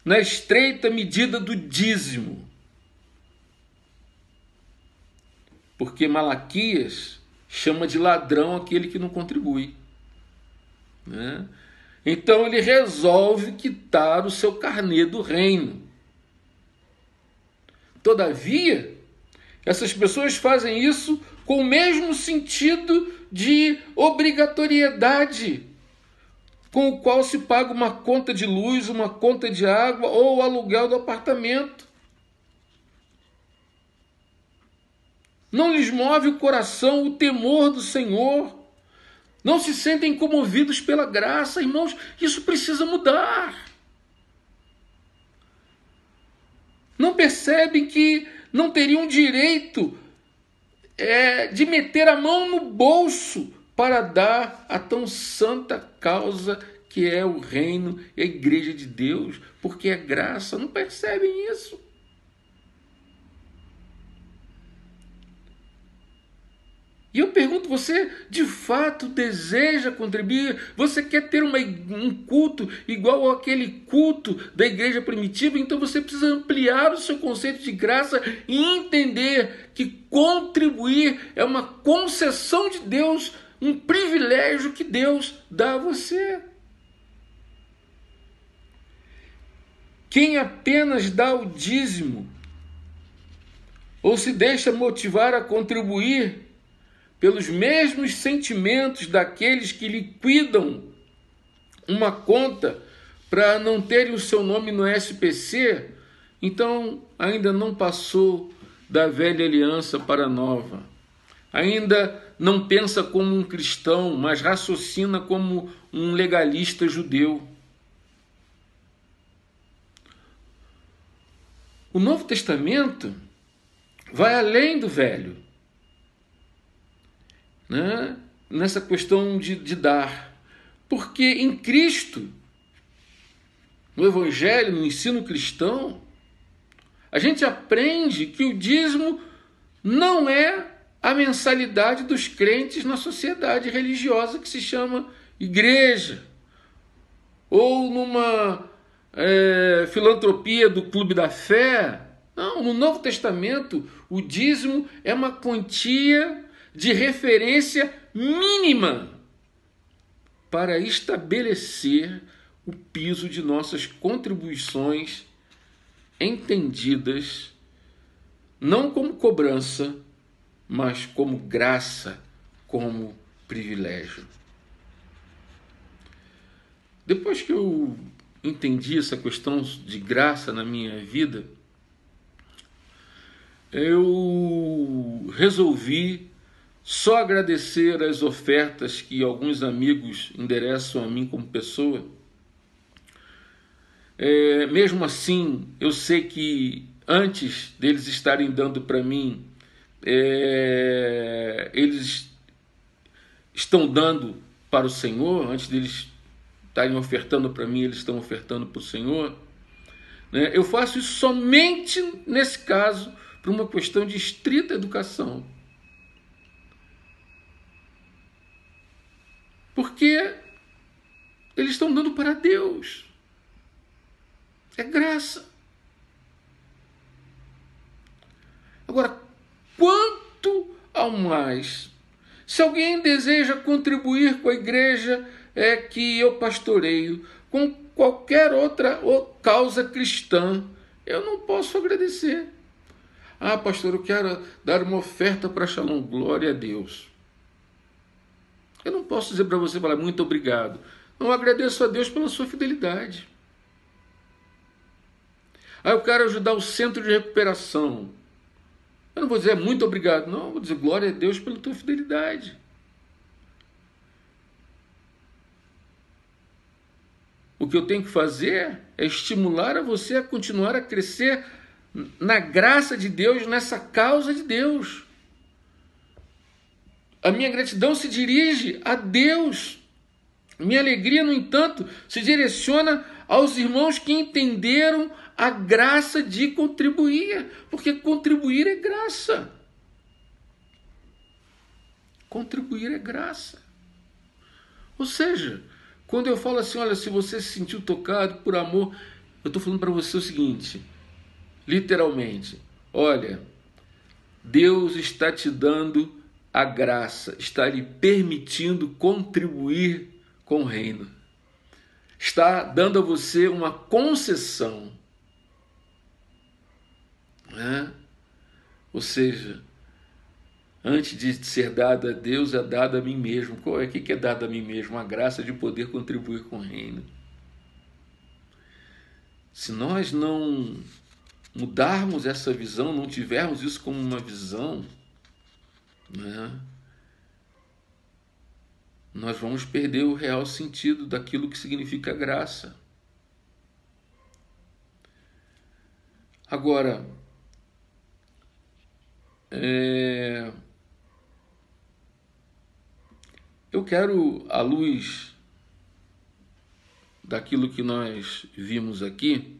Speaker 1: na estreita medida do dízimo. Porque Malaquias chama de ladrão aquele que não contribui, né? Então ele resolve quitar o seu carnê do reino. Todavia, essas pessoas fazem isso com o mesmo sentido de obrigatoriedade com o qual se paga uma conta de luz, uma conta de água ou o aluguel do apartamento. Não lhes move o coração o temor do Senhor. Não se sentem comovidos pela graça. Irmãos, isso precisa mudar. Não percebem que não teriam direito de meter a mão no bolso para dar a tão santa causa que é o reino e a igreja de Deus, porque é graça. Não percebem isso? E eu pergunto, você de fato deseja contribuir? Você quer ter um culto igual àquele culto da igreja primitiva? Então você precisa ampliar o seu conceito de graça e entender que contribuir é uma concessão de Deus, um privilégio que Deus dá a você. Quem apenas dá o dízimo ou se deixa motivar a contribuir pelos mesmos sentimentos daqueles que liquidam uma conta para não terem o seu nome no SPC, então ainda não passou da velha aliança para a nova. Ainda não pensa como um cristão, mas raciocina como um legalista judeu. O Novo Testamento vai além do Velho, né? Nessa questão de dar. Porque em Cristo, no Evangelho, no ensino cristão, a gente aprende que o dízimo não é a mensalidade dos crentes na sociedade religiosa que se chama igreja, ou numa filantropia do Clube da Fé. Não, no Novo Testamento, o dízimo é uma quantia de referência mínima para estabelecer o piso de nossas contribuições entendidas não como cobrança, mas como graça, como privilégio. Depois que eu entendi essa questão de graça na minha vida, eu resolvi só agradecer as ofertas que alguns amigos endereçam a mim como pessoa. Mesmo assim, eu sei que antes deles estarem dando para mim, eles estão dando para o Senhor. Antes deles estarem ofertando para mim, eles estão ofertando para o Senhor. Eu faço isso somente nesse caso, por uma questão de estrita educação. Porque eles estão dando para Deus. É graça. Agora, quanto ao mais, se alguém deseja contribuir com a igreja que eu pastoreio, com qualquer outra causa cristã, eu não posso agradecer. Ah, pastor, eu quero dar uma oferta para Shalom, glória a Deus. Eu não posso dizer para você, falar muito obrigado. Eu agradeço a Deus pela sua fidelidade. Ah, eu quero ajudar o centro de recuperação. Eu não vou dizer muito obrigado, não. Eu vou dizer glória a Deus pela tua fidelidade. O que eu tenho que fazer é estimular a você a continuar a crescer na graça de Deus, nessa causa de Deus. A minha gratidão se dirige a Deus. Minha alegria, no entanto, se direciona aos irmãos que entenderam a graça de contribuir, porque contribuir é graça. Contribuir é graça. Ou seja, quando eu falo assim, olha, se você se sentiu tocado por amor, eu estou falando para você o seguinte, literalmente, olha, Deus está te dando a graça, está lhe permitindo contribuir com o reino. Está dando a você uma concessão. Né? Ou seja, antes de ser dado a Deus, é dado a mim mesmo. O que é dado a mim mesmo? A graça de poder contribuir com o reino. Se nós não mudarmos essa visão, não tivermos isso como uma visão, né, nós vamos perder o real sentido daquilo que significa graça. Agora, eu quero, à luz daquilo que nós vimos aqui,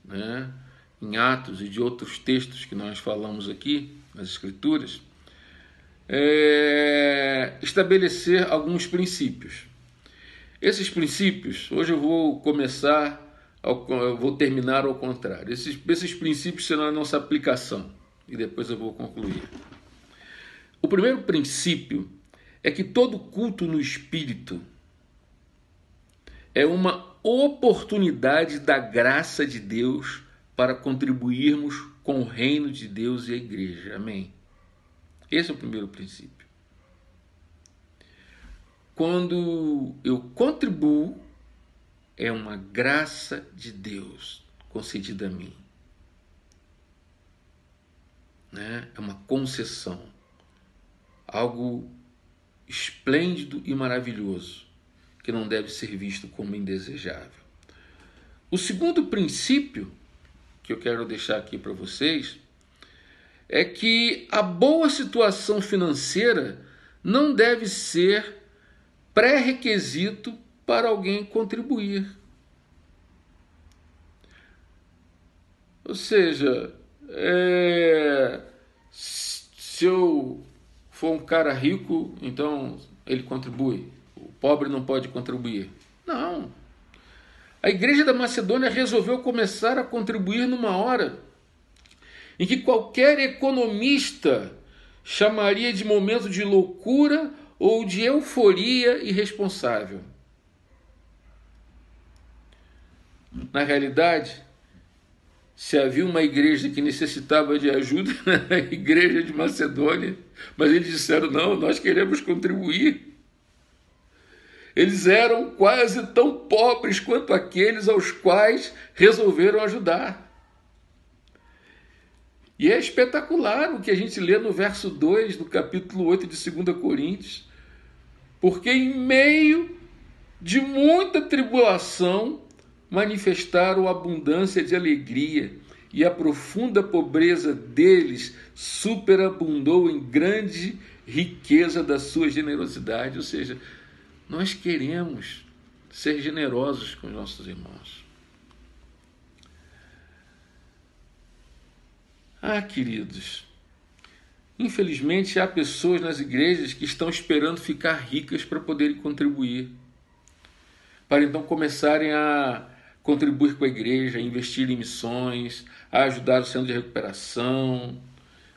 Speaker 1: né, em Atos e de outros textos que nós falamos aqui, nas Escrituras, estabelecer alguns princípios. Esses princípios, hoje eu vou terminar ao contrário. Esses princípios serão a nossa aplicação e depois eu vou concluir. O primeiro princípio é que todo culto no Espírito é uma oportunidade da graça de Deus para contribuirmos com o reino de Deus e a igreja. Amém? Esse é o primeiro princípio. Quando eu contribuo, é uma graça de Deus concedida a mim. Né? É uma concessão. Algo esplêndido e maravilhoso, que não deve ser visto como indesejável. O segundo princípio que eu quero deixar aqui para vocês é que a boa situação financeira não deve ser pré-requisito para alguém contribuir. Ou seja, se eu for um cara rico, então ele contribui. O pobre não pode contribuir. Não. A igreja da Macedônia resolveu começar a contribuir numa hora em que qualquer economista chamaria de momento de loucura ou de euforia irresponsável. Na realidade, se havia uma igreja que necessitava de ajuda, era a igreja de Macedônia, mas eles disseram, não, nós queremos contribuir. Eles eram quase tão pobres quanto aqueles aos quais resolveram ajudar. E é espetacular o que a gente lê no verso 2 do capítulo 8 de 2 Coríntios, porque em meio de muita tribulação manifestaram abundância de alegria, e a profunda pobreza deles superabundou em grande riqueza da sua generosidade. Ou seja, nós queremos ser generosos com os nossos irmãos. Ah, queridos, infelizmente há pessoas nas igrejas que estão esperando ficar ricas para poderem contribuir, para então começarem a contribuir com a igreja, a investir em missões, a ajudar o centro de recuperação,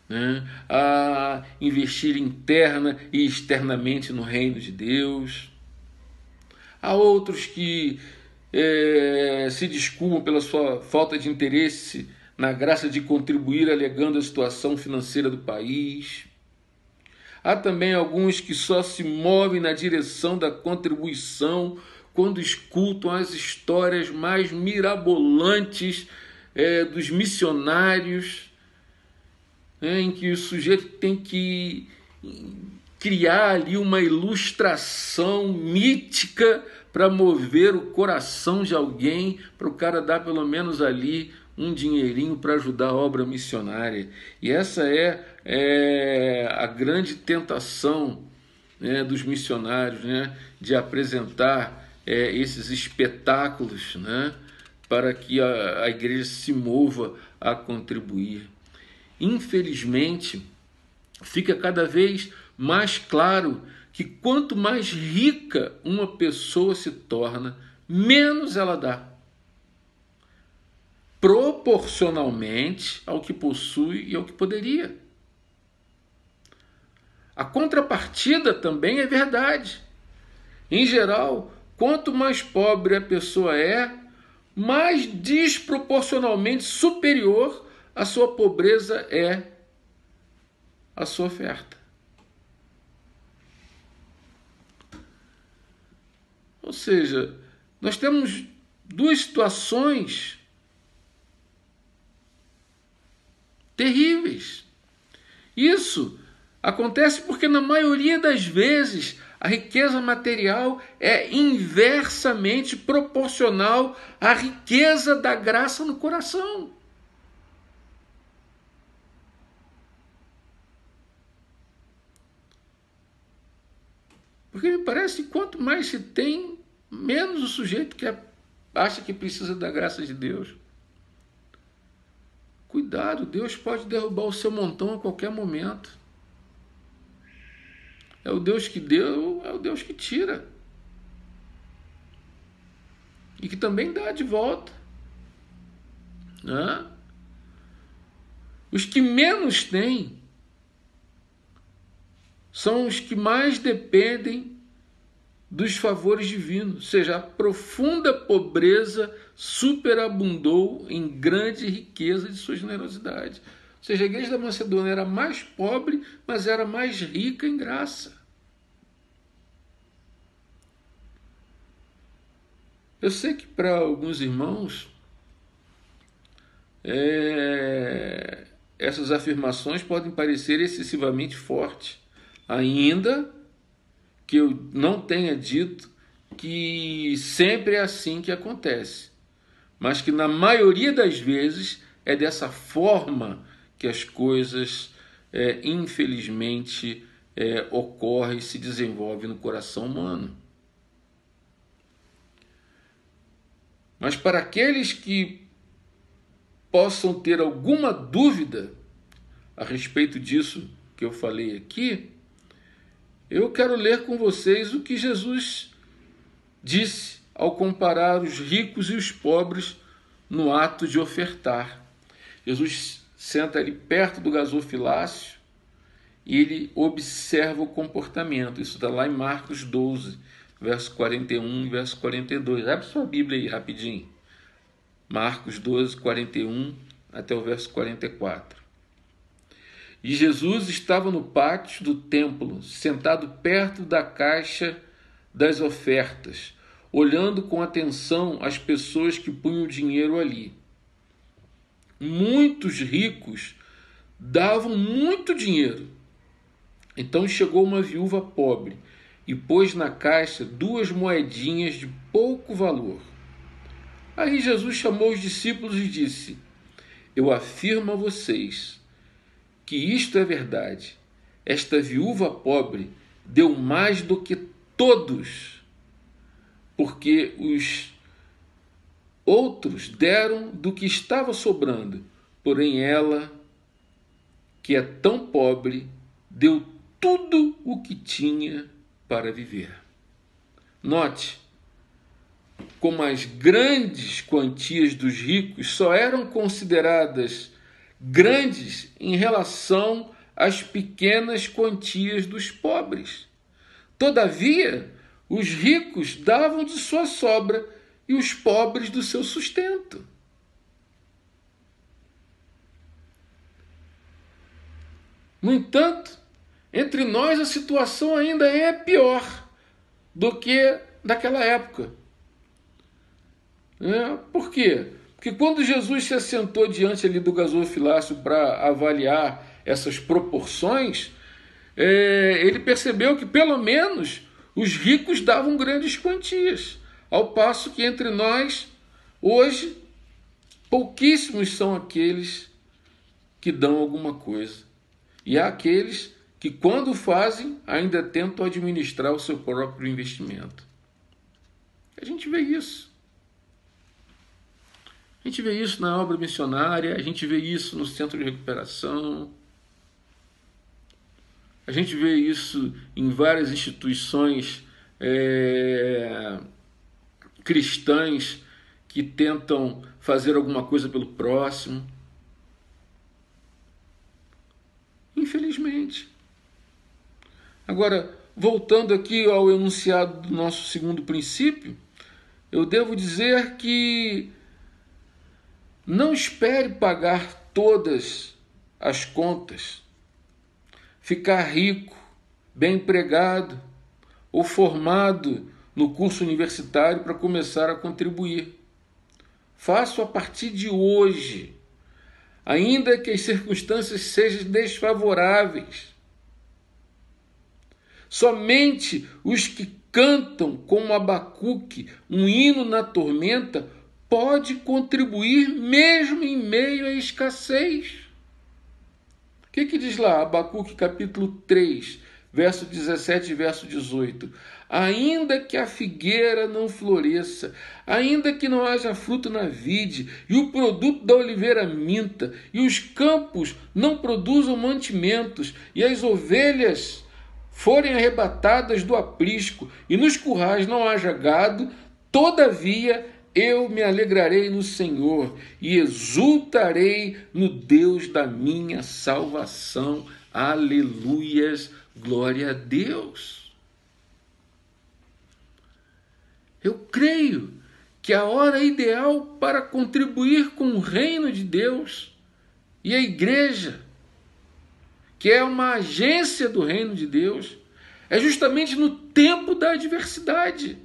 Speaker 1: né? A investir interna e externamente no reino de Deus. Há outros que se desculpam pela sua falta de interesse na graça de contribuir, alegando a situação financeira do país. Há também alguns que só se movem na direção da contribuição quando escutam as histórias mais mirabolantes dos missionários, em que o sujeito tem que criar ali uma ilustração mítica para mover o coração de alguém, para o cara dar pelo menos ali um dinheirinho para ajudar a obra missionária. E essa é a grande tentação, né, dos missionários, né, de apresentar esses espetáculos, né, para que a igreja se mova a contribuir. Infelizmente, fica cada vez mais claro que quanto mais rica uma pessoa se torna, menos ela dá, proporcionalmente ao que possui e ao que poderia. A contrapartida também é verdade. Em geral, quanto mais pobre a pessoa é, mais desproporcionalmente superior a sua pobreza é a sua oferta. Ou seja, nós temos duas situações terríveis. Isso acontece porque, na maioria das vezes, a riqueza material é inversamente proporcional à riqueza da graça no coração. Porque me parece que quanto mais se tem, menos o sujeito acha que precisa da graça de Deus. Cuidado, Deus pode derrubar o seu montão a qualquer momento. É o Deus que deu, é o Deus que tira. E que também dá de volta. Né? Os que menos têm são os que mais dependem dos favores divinos, ou seja, a profunda pobreza superabundou em grande riqueza de sua generosidade. Ou seja, a igreja da Macedônia era mais pobre, mas era mais rica em graça. Eu sei que para alguns irmãos essas afirmações podem parecer excessivamente fortes, ainda que eu não tenha dito que sempre é assim que acontece, mas que na maioria das vezes é dessa forma que as coisas, infelizmente, ocorrem e se desenvolvem no coração humano. Mas para aqueles que possam ter alguma dúvida a respeito disso que eu falei aqui, eu quero ler com vocês o que Jesus disse ao comparar os ricos e os pobres no ato de ofertar. Jesus senta ali perto do gasofilácio e ele observa o comportamento. Isso está lá em Marcos 12, verso 41 e verso 42. Abre sua Bíblia aí rapidinho. Marcos 12, 41 até o verso 44. E Jesus estava no pátio do templo, sentado perto da caixa das ofertas, olhando com atenção as pessoas que punham dinheiro ali. Muitos ricos davam muito dinheiro. Então chegou uma viúva pobre e pôs na caixa 2 moedinhas de pouco valor. Aí Jesus chamou os discípulos e disse: eu afirmo a vocês que isto é verdade. Esta viúva pobre deu mais do que todos, porque os outros deram do que estava sobrando, porém ela, que é tão pobre, deu tudo o que tinha para viver. Note como as grandes quantias dos ricos só eram consideradas grandes em relação às pequenas quantias dos pobres. Todavia, os ricos davam de sua sobra e os pobres do seu sustento. No entanto, entre nós a situação ainda é pior do que naquela época. Por quê? Porque quando Jesus se assentou diante ali do gasofilácio para avaliar essas proporções, ele percebeu que pelo menos os ricos davam grandes quantias, ao passo que entre nós, hoje, pouquíssimos são aqueles que dão alguma coisa. E há aqueles que, quando fazem, ainda tentam administrar o seu próprio investimento. A gente vê isso. A gente vê isso na obra missionária, a gente vê isso no centro de recuperação, a gente vê isso em várias instituições cristãs que tentam fazer alguma coisa pelo próximo. Infelizmente. Agora, voltando aqui ao enunciado do nosso segundo princípio, eu devo dizer que não espere pagar todas as contas, ficar rico, bem empregado ou formado no curso universitário para começar a contribuir. Faça a partir de hoje, ainda que as circunstâncias sejam desfavoráveis. Somente os que cantam como Abacuque um hino na tormenta pode contribuir mesmo em meio à escassez. O que diz lá, Abacuque capítulo 3, verso 17 e verso 18? Ainda que a figueira não floresça, ainda que não haja fruto na vide, e o produto da oliveira minta, e os campos não produzam mantimentos, e as ovelhas forem arrebatadas do aprisco, e nos currais não haja gado, todavia eu me alegrarei no Senhor e exultarei no Deus da minha salvação. Aleluias, glória a Deus. Eu creio que a hora ideal para contribuir com o reino de Deus e a igreja, que é uma agência do reino de Deus, é justamente no tempo da adversidade.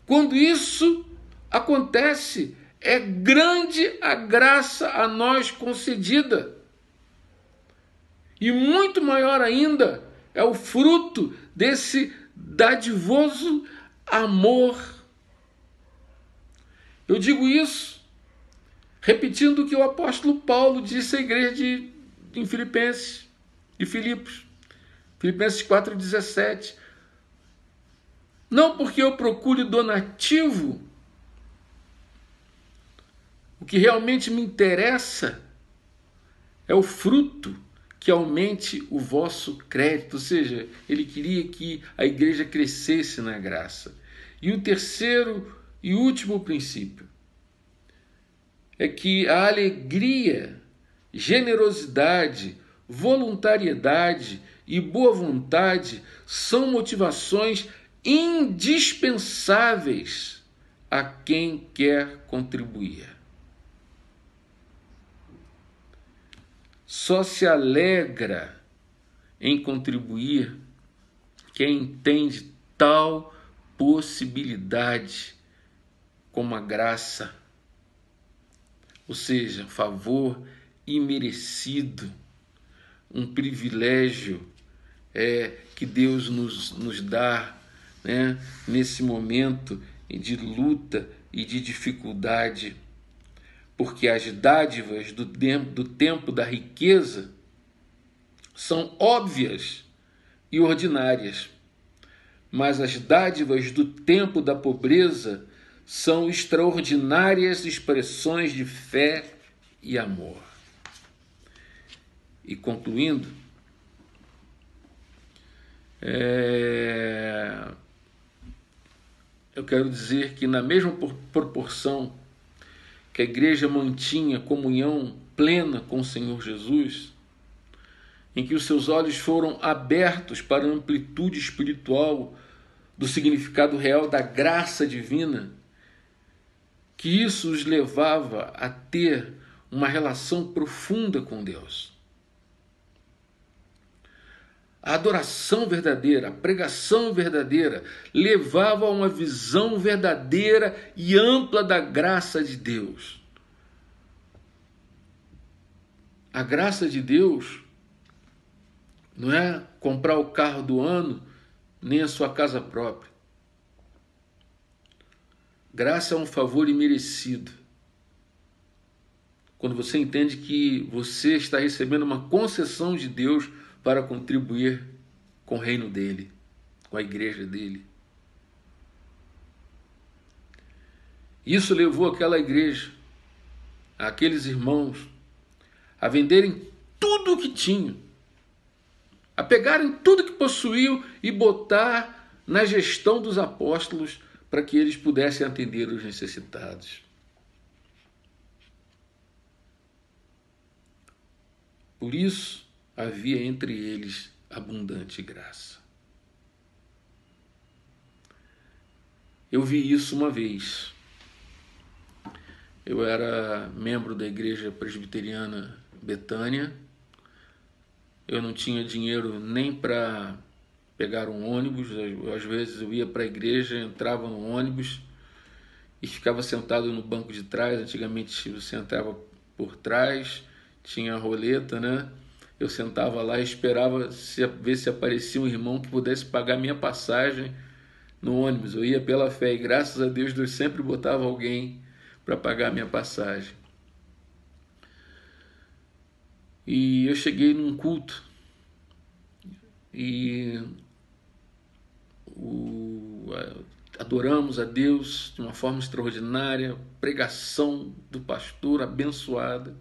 Speaker 1: Quando isso acontece, é grande a graça a nós concedida. E muito maior ainda é o fruto desse dadivoso amor. Eu digo isso repetindo o que o apóstolo Paulo disse à igreja em Filipenses, de Filipos. Filipenses 4,17. Não porque eu procure donativo, o que realmente me interessa é o fruto que aumente o vosso crédito. Ou seja, ele queria que a igreja crescesse na graça. E o terceiro e último princípio é que a alegria, generosidade, voluntariedade e boa vontade são motivações indispensáveis a quem quer contribuir. Só se alegra em contribuir quem entende tal possibilidade como a graça, ou seja, favor imerecido, um privilégio que Deus nos dá, nesse momento de luta e de dificuldade, porque as dádivas do tempo da riqueza são óbvias e ordinárias, mas as dádivas do tempo da pobreza são extraordinárias expressões de fé e amor. E concluindo, eu quero dizer que na mesma proporção que a igreja mantinha comunhão plena com o Senhor Jesus, em que os seus olhos foram abertos para a amplitude espiritual do significado real da graça divina, que isso os levava a ter uma relação profunda com Deus. A adoração verdadeira, a pregação verdadeira, levava a uma visão verdadeira e ampla da graça de Deus. A graça de Deus não é comprar o carro do ano, nem a sua casa própria. Graça é um favor imerecido. Quando você entende que você está recebendo uma concessão de Deus para contribuir com o reino dele, com a igreja dele. Isso levou aquela igreja, aqueles irmãos, a venderem tudo o que tinham, a pegarem tudo que possuíam e botar na gestão dos apóstolos para que eles pudessem atender os necessitados. Por isso, havia entre eles abundante graça. Eu vi isso uma vez. Eu era membro da Igreja Presbiteriana Betânia. Eu não tinha dinheiro nem para pegar um ônibus. Às vezes eu ia para a igreja, entrava no ônibus e ficava sentado no banco de trás. Antigamente você entrava por trás, tinha a roleta, né? Eu sentava lá e esperava ver se aparecia um irmão que pudesse pagar minha passagem no ônibus. Eu ia pela fé e graças a Deus sempre botava alguém para pagar minha passagem. E eu cheguei num culto e adoramos a Deus de uma forma extraordinária, pregação do pastor abençoada.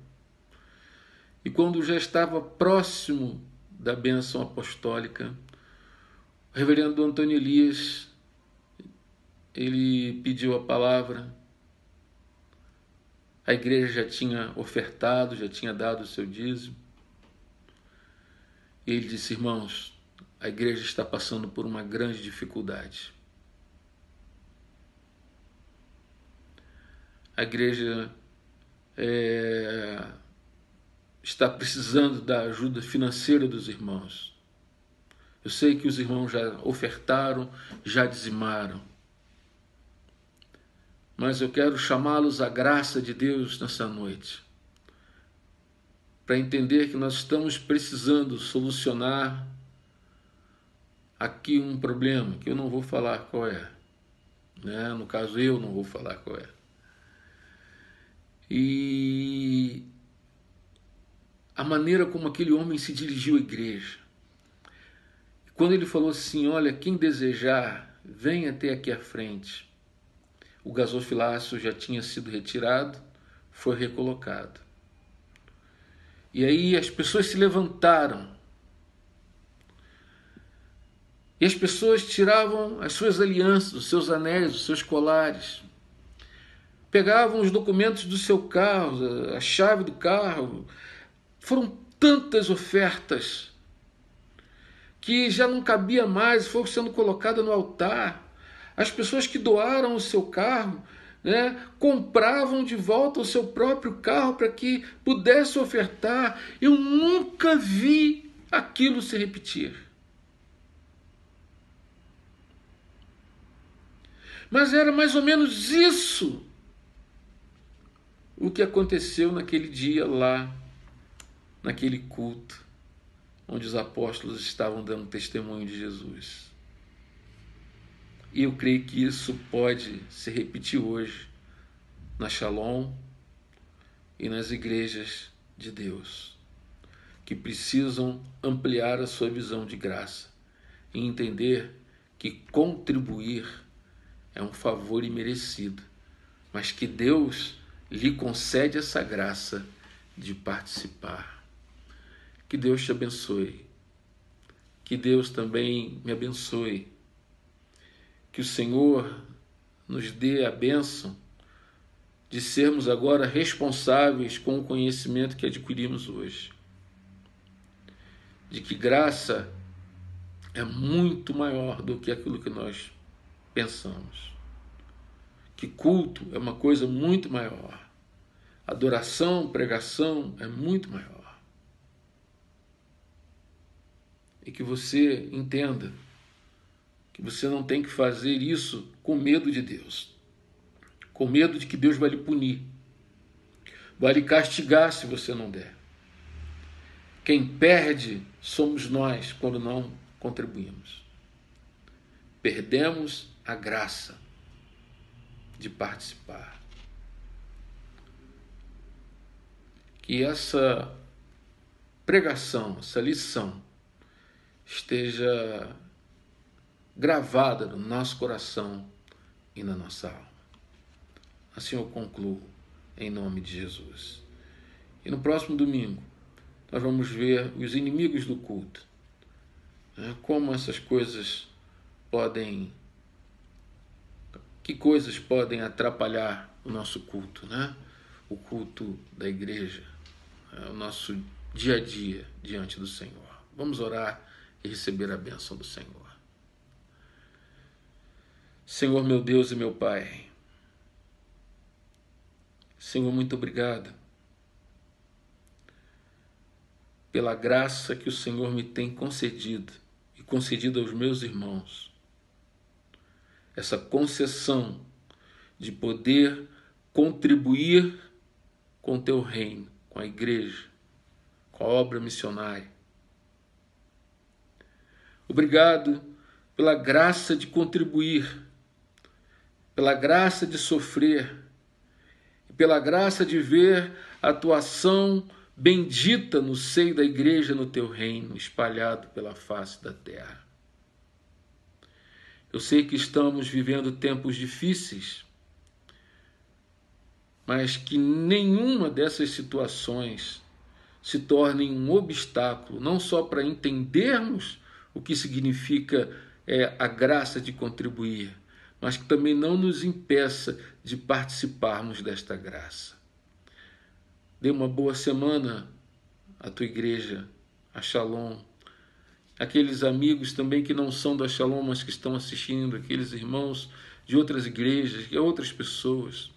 Speaker 1: E quando já estava próximo da bênção apostólica, o reverendo Antônio Elias, ele pediu a palavra. A igreja já tinha ofertado, já tinha dado o seu dízimo. E ele disse: irmãos, a igreja está passando por uma grande dificuldade. A igreja está precisando da ajuda financeira dos irmãos. Eu sei que os irmãos já ofertaram, já dizimaram. Mas eu quero chamá-los à graça de Deus nessa noite, para entender que nós estamos precisando solucionar aqui um problema, que eu não vou falar qual é. Né? No caso, eu não vou falar qual é. E a maneira como aquele homem se dirigiu à igreja. Quando ele falou assim: olha, quem desejar, venha até aqui à frente. O gasofilácio já tinha sido retirado, foi recolocado. E aí as pessoas se levantaram. E as pessoas tiravam as suas alianças, os seus anéis, os seus colares. Pegavam os documentos do seu carro, a chave do carro. Foram tantas ofertas que já não cabia mais, foi sendo colocada no altar. As pessoas que doaram o seu carro, né, compravam de volta o seu próprio carro para que pudesse ofertar. Eu nunca vi aquilo se repetir. Mas era mais ou menos isso o que aconteceu naquele dia lá, naquele culto, onde os apóstolos estavam dando testemunho de Jesus. E eu creio que isso pode se repetir hoje na Shalom e nas igrejas de Deus, que precisam ampliar a sua visão de graça e entender que contribuir é um favor imerecido, mas que Deus lhe concede essa graça de participar. Que Deus te abençoe. Que Deus também me abençoe. Que o Senhor nos dê a bênção de sermos agora responsáveis com o conhecimento que adquirimos hoje. De que graça é muito maior do que aquilo que nós pensamos. Que culto é uma coisa muito maior. Adoração, pregação é muito maior. E que você entenda que você não tem que fazer isso com medo de Deus. Com medo de que Deus vai lhe punir. Vai lhe castigar se você não der. Quem perde somos nós quando não contribuímos. Perdemos a graça de participar. Que essa pregação, essa lição, esteja gravada no nosso coração e na nossa alma. Assim eu concluo, em nome de Jesus. E no próximo domingo, nós vamos ver os inimigos do culto. Como essas coisas podem... Que coisas podem atrapalhar o nosso culto, né? O culto da igreja, o nosso dia a dia diante do Senhor. Vamos orar e receber a bênção do Senhor. Senhor, meu Deus e meu Pai, Senhor, muito obrigado pela graça que o Senhor me tem concedido e concedido aos meus irmãos. Essa concessão de poder contribuir com o teu reino, com a igreja, com a obra missionária. Obrigado pela graça de contribuir, pela graça de sofrer, e pela graça de ver a tua ação bendita no seio da igreja, no teu reino, espalhado pela face da terra. Eu sei que estamos vivendo tempos difíceis, mas que nenhuma dessas situações se torne um obstáculo, não só para entendermos o que significa a graça de contribuir, mas que também não nos impeça de participarmos desta graça. Dê uma boa semana à tua igreja, a Shalom, aqueles amigos também que não são da Shalom, mas que estão assistindo, aqueles irmãos de outras igrejas, de outras pessoas.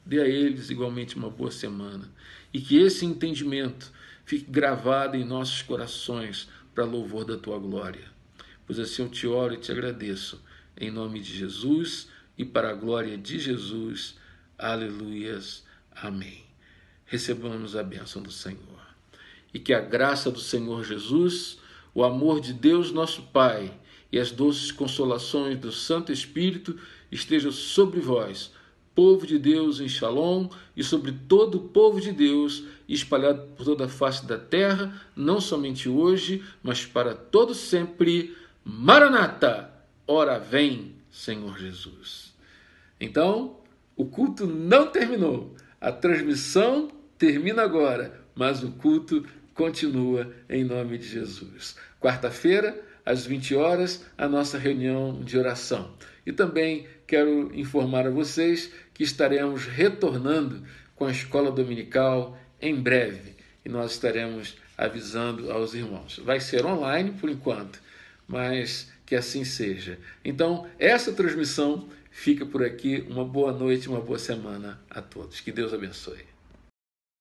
Speaker 1: Dê a eles igualmente uma boa semana. E que esse entendimento fique gravado em nossos corações para louvor da tua glória. Pois assim eu te oro e te agradeço, em nome de Jesus e para a glória de Jesus. Aleluias. Amém. Recebamos a bênção do Senhor. E que a graça do Senhor Jesus, o amor de Deus nosso Pai e as doces consolações do Santo Espírito estejam sobre vós, povo de Deus em Shalom, e sobre todo o povo de Deus espalhado por toda a face da terra, não somente hoje, mas para todo sempre. Maranata! Ora vem, Senhor Jesus. Então, o culto não terminou. A transmissão termina agora, mas o culto continua em nome de Jesus. Quarta-feira, às 20 horas, a nossa reunião de oração. E também quero informar a vocês que estaremos retornando com a escola dominical em breve. E nós estaremos avisando aos irmãos. Vai ser online por enquanto, mas que assim seja. Então, essa transmissão fica por aqui. Uma boa noite, uma boa semana a todos. Que Deus abençoe.